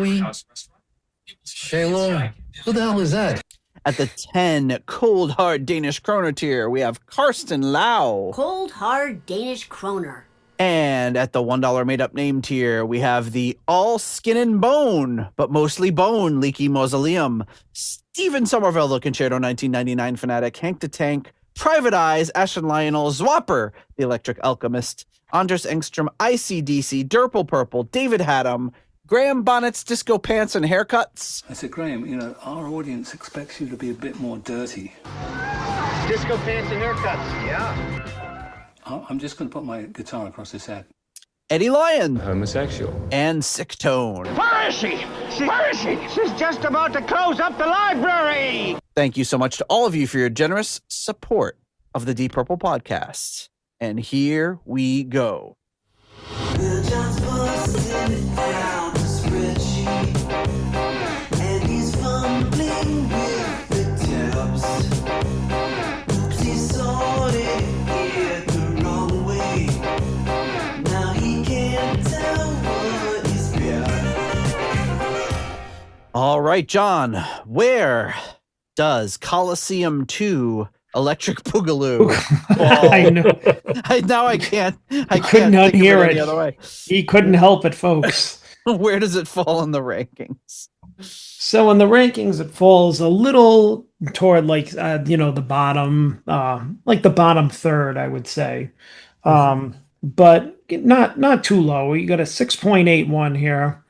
Shayla, who the hell is that? At the 10 cold hard Danish kroner tier, we have Karsten Lau. Cold hard Danish kroner. And at the $1 made up name tier, we have the all skin and bone, but mostly bone, Leaky Mausoleum. Stephen Somerville, the Concerto 1999 fanatic, Hank the Tank, Private Eyes, Ashton Lionel, Zwapper, the Electric Alchemist, Anders Engstrom, ICDC, Durple Purple, David Haddam, Graham Bonnet's Disco Pants and Haircuts. I said, Graham, you know, our audience expects you to be a bit more dirty. Disco Pants and Haircuts, yeah. I'm just going to put my guitar across his head. Eddie Lyon. Homosexual. And Sick Tone. Where is she? Where is she? She's just about to close up the library. Thank you so much to all of you for your generous support of the Deep Purple podcast. And here we go. We're just busting down the spreadsheet, and he's fumbling with the tabs. Oops, he sorted it the wrong way. Now he can't tell what is bad. All right, John, where does Colosseum 2 Electric Boogaloo fall? I know. Now I can't. I could can't not think hear of it it. any other way. He couldn't help it, folks. Where does it fall in the rankings? So in the rankings, it falls a little toward the bottom, like the bottom third, I would say, but not too low. You got a 6.81 here.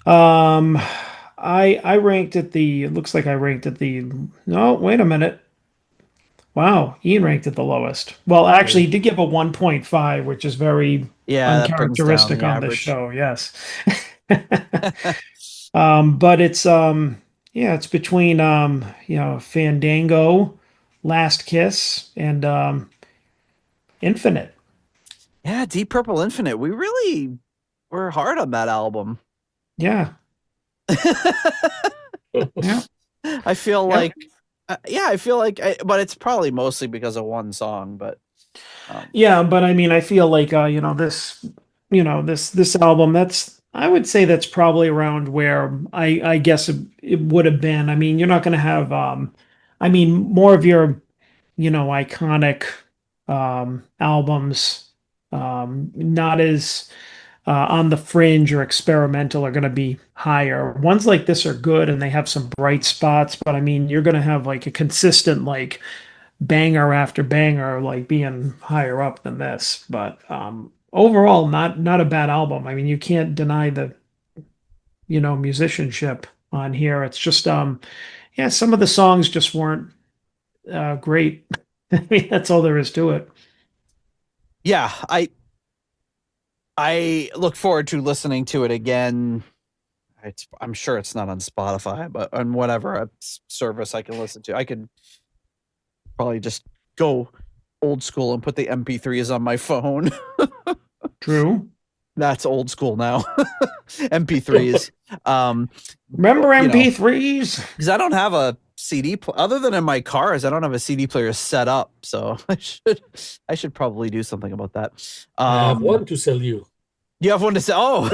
I ranked at the. It looks like I ranked at the. No, wait a minute. Wow, Ian ranked it the lowest. Well, actually, he did give a 1.5, which is very uncharacteristic on this show. Yes. But it's it's between Fandango, Last Kiss, and Infinite. Yeah, Deep Purple Infinite. We really were hard on that album. Yeah. Yeah. I feel like but it's probably mostly because of one song, but but I mean, I feel like this album, I would say that's probably around where I guess it would have been. I mean, you're not going to have more of your iconic albums, not as on the fringe or experimental, are going to be higher. Ones like this are good and they have some bright spots, but I mean, you're going to have like a consistent like banger after banger, like being higher up than this. But overall, not a bad album. I mean, you can't deny the musicianship on here. It's just some of the songs just weren't great. I mean, that's all there is to it. Yeah, I look forward to listening to it again. I'm sure it's not on Spotify, but on whatever service I can listen to. I could probably just go old school and put the MP3s on my phone. True. That's old school now. MP3s. Remember MP3s? Because I don't have a CD other than in my cars. I don't have a CD player set up, so I should probably do something about that. I have one to sell you. You have one to sell? Oh,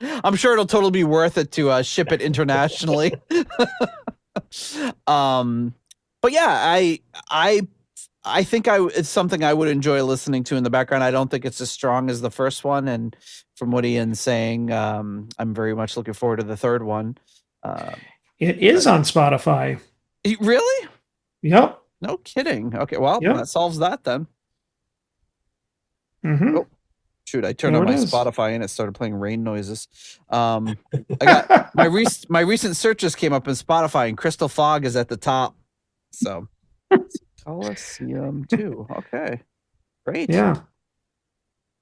I'm sure it'll totally be worth it to ship it internationally. But yeah, I think it's something I would enjoy listening to in the background. I don't think it's as strong as the first one, and from what Ian's saying, I'm very much looking forward to the third one. It is on Spotify. Really? Yep. No kidding. Okay, well, that solves that then. Mm-hmm. Oh, shoot, I turned on my Spotify and it started playing rain noises. I got my recent searches came up in Spotify, and Crystal Fog is at the top. So Colosseum 2. Okay. Great. Yeah.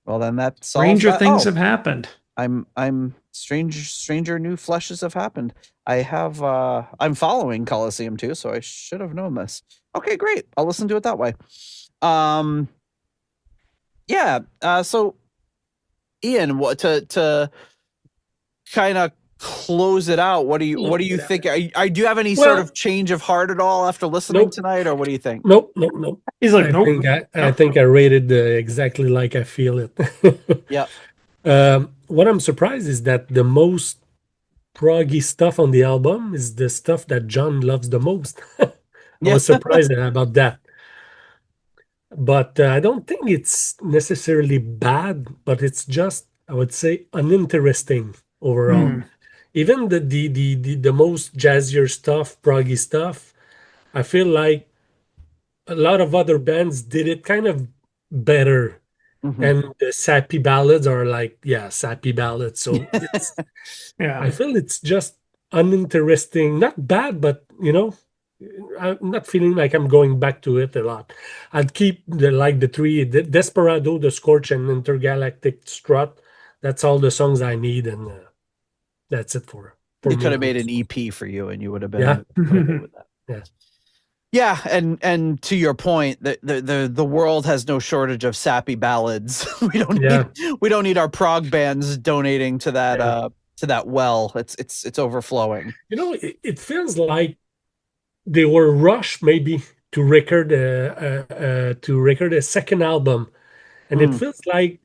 Well, then that solves Stranger that. things have happened. I'm stranger new fleshes have happened. I'm following Colosseum 2, so I should have known this. Okay, great. I'll listen to it that way. So Ian, what to kind of close it out, what do you think? Do you have any sort of change of heart at all after listening tonight, or what do you think? Nope. He's like, nope. I think I rated exactly like I feel it. Yeah. What I'm surprised is that the most proggy stuff on the album is the stuff that John loves the most. I was surprised about that. But I don't think it's necessarily bad, but it's just, I would say, uninteresting overall. Even the most jazzier stuff, proggy stuff, I feel like a lot of other bands did it kind of better. And the sappy ballads are like, yeah, sappy ballads. So it's, I feel it's just uninteresting. Not bad, but I'm not feeling like I'm going back to it a lot. I'd keep the three, the Desperado, The Scorch, and Intergalactic Strut. That's all the songs I need, and that's it for They me. could have made an EP for you, and you would have been Yeah. okay with that. Yeah. Yeah, and to your point, the world has no shortage of sappy ballads. we don't need our prog bands donating to that well. It's overflowing. It feels like they were rushed maybe to record a second album, and it feels like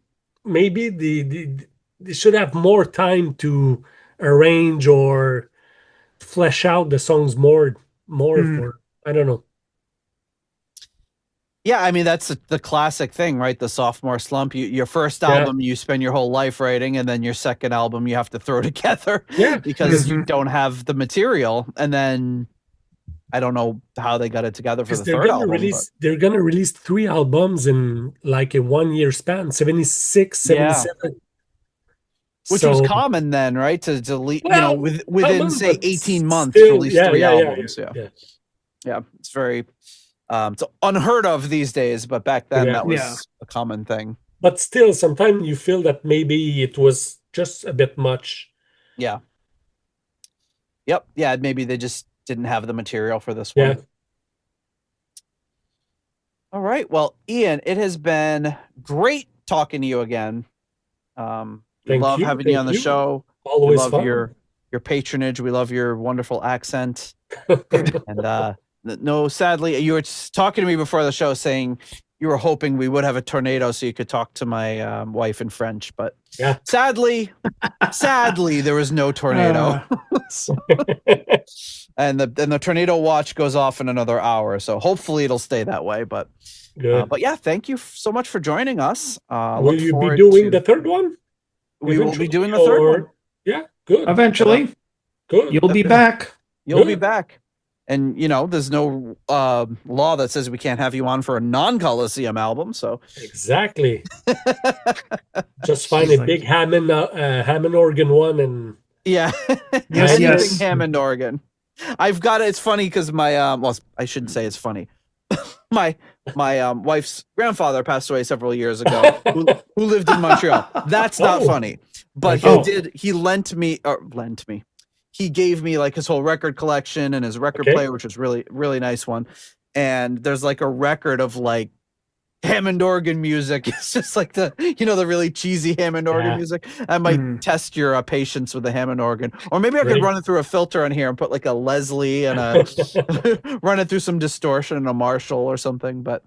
maybe they should have more time to arrange or flesh out the songs more for, I don't know. Yeah, I mean, that's the classic thing, right? The sophomore slump. Your first album, you spend your whole life writing, and then your second album, you have to throw together because you don't have the material. And then I don't know how they got it together for the third album. They're going to release 3 albums in like a 1-year span, 76, 77. Which was common then, right? To delete, within say 18 months, release 3 albums. Yeah, it's very... it's unheard of these days, but back then that was a common thing. But still, sometimes you feel that maybe it was just a bit much. Yeah. Yep. Yeah, maybe they just didn't have the material for this one. Yeah. All right. Well, Ian, it has been great talking to you again. We love having you on the show. Always we love fun. your patronage. We love your wonderful accent. And no, sadly, you were talking to me before the show saying you were hoping we would have a tornado so you could talk to my wife in French, but sadly, there was no tornado. And the tornado watch goes off in another hour, so hopefully it'll stay that way. But yeah, thank you so much for joining us. Will you be doing the third one? We will be doing the third one. Yeah, good. Eventually, good. You'll be back. You'll be back. And, there's no law that says we can't have you on for a non-Colosseum album. So exactly. Just find a big Hammond organ one and anything Hammond organ. I've got it. It's funny because my I shouldn't say it's funny. my wife's grandfather passed away several years ago, who lived in Montreal. That's not funny, but he lent me. He gave me like his whole record collection and his record player, which was really, really nice one. And there's like a record of like Hammond organ music. It's just like the really cheesy Hammond organ music. I might test your patience with the Hammond organ, or maybe I could run it through a filter on here and put like a Leslie and run it through some distortion and a Marshall or something. But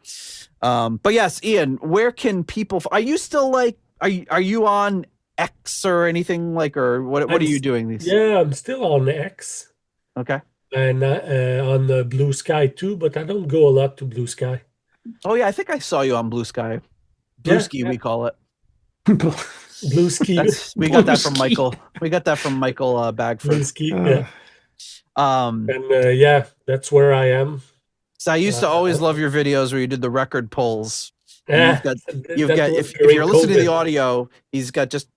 yes, Ian, where can people? Are you still like? Are you on X or anything like, or what are you doing these? Yeah, I'm still on X. Okay. And on the Blue Sky too, but I don't go a lot to Blue Sky. Oh yeah, I think I saw you on Blue Sky. Ski, we call it. Blue Ski. We got that from Michael. We got that from Michael Bagford. Blue Ski, yeah. And that's where I am. So I used to always love your videos where you did the record pulls. You've got if you're listening to the audio, he's got just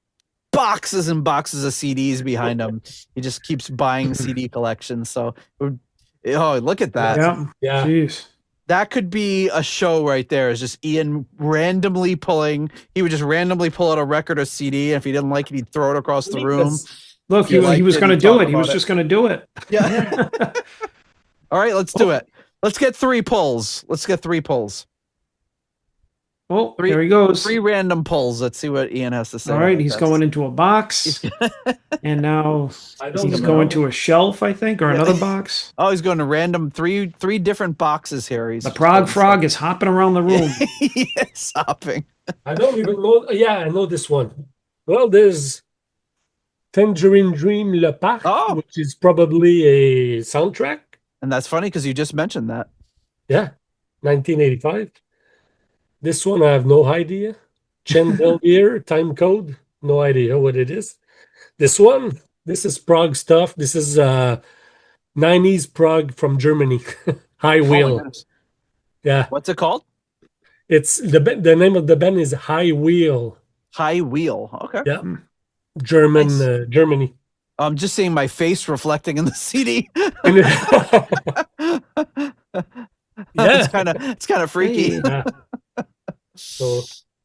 boxes and boxes of CDs behind him. He just keeps buying CD collections. So, look at that. Yeah. Jeez. That could be a show right there. Is just Ian randomly pulling. He would just randomly pull out a record or CD. And if he didn't like it, he'd throw it across the room. Look, he was going to do it. He was just going to do it. Yeah. All right, let's do it. Let's get 3 pulls. Well, here he goes. 3 random pulls. Let's see what Ian has to say. All right, he's going into a box. And now he's going to a shelf, I think, or another box. Oh, he's going to random 3 different boxes here. The Prague Frog is hopping around the room. Yes, hopping. I don't even know. Yeah, I know this one. Well, there's Tangerine Dream Le Parc, which is probably a soundtrack. And that's funny because you just mentioned that. Yeah, 1985. This one I have no idea. Chandelier Time Code, no idea what it is. This one, this is Prague stuff. This is 90s Prague from Germany. High Wheel. Yeah. What's it called? It's the name of the band is High Wheel. High Wheel. Okay. Yeah. German, Germany. I'm just seeing my face reflecting in the CD. Yeah. It's kind of freaky. Yeah. So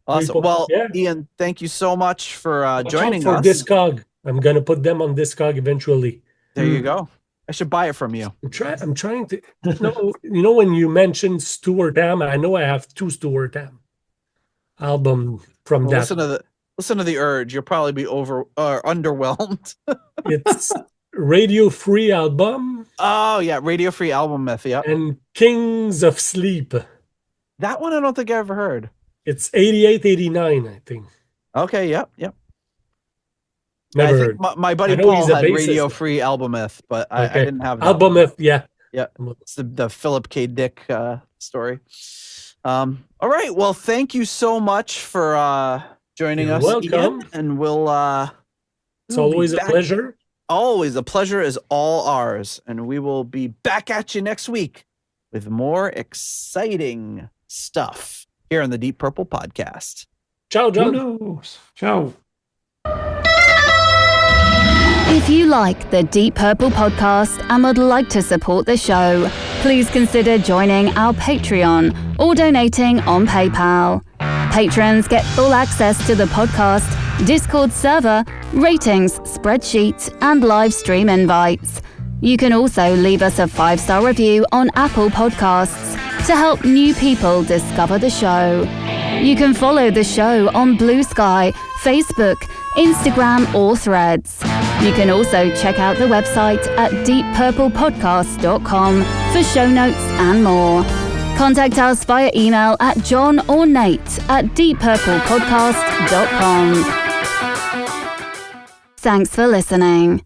awesome. Well, Ian, thank you so much for joining us. Discog. I'm gonna put them on Discog eventually. There you go. I should buy it from you. I'm trying to. You know, when you mentioned Stuart Ham, I know I have 2 Stuart Ham album from that. Listen to the urge. You'll probably be underwhelmed. It's Radio Free album. Oh yeah, Radio Free album myth. Yeah. And Kings of Sleep. That one I don't think I ever heard. It's 88, 89, I think. Okay. Yep. Never I heard. think my buddy Paul had Radio Free album myth, but I didn't have that. Album myth. Yeah. It's the Philip K. Dick story. All right. Well, thank you so much for joining us. Welcome. Ian, and we'll. It's always a pleasure. Always, the pleasure is all ours, and we will be back at you next week with more exciting stuff here on the Deep Purple Podcast. Ciao, John. Who knows? Ciao. If you like the Deep Purple Podcast and would like to support the show, please consider joining our Patreon or donating on PayPal. Patrons get full access to the podcast, Discord server, ratings, spreadsheets, and live stream invites. You can also leave us a 5-star review on Apple Podcasts to help new people discover the show. You can follow the show on Blue Sky, Facebook, Instagram, or Threads. You can also check out the website at deeppurplepodcast.com for show notes and more. Contact us via email at John or Nate at deeppurplepodcast.com. Thanks for listening.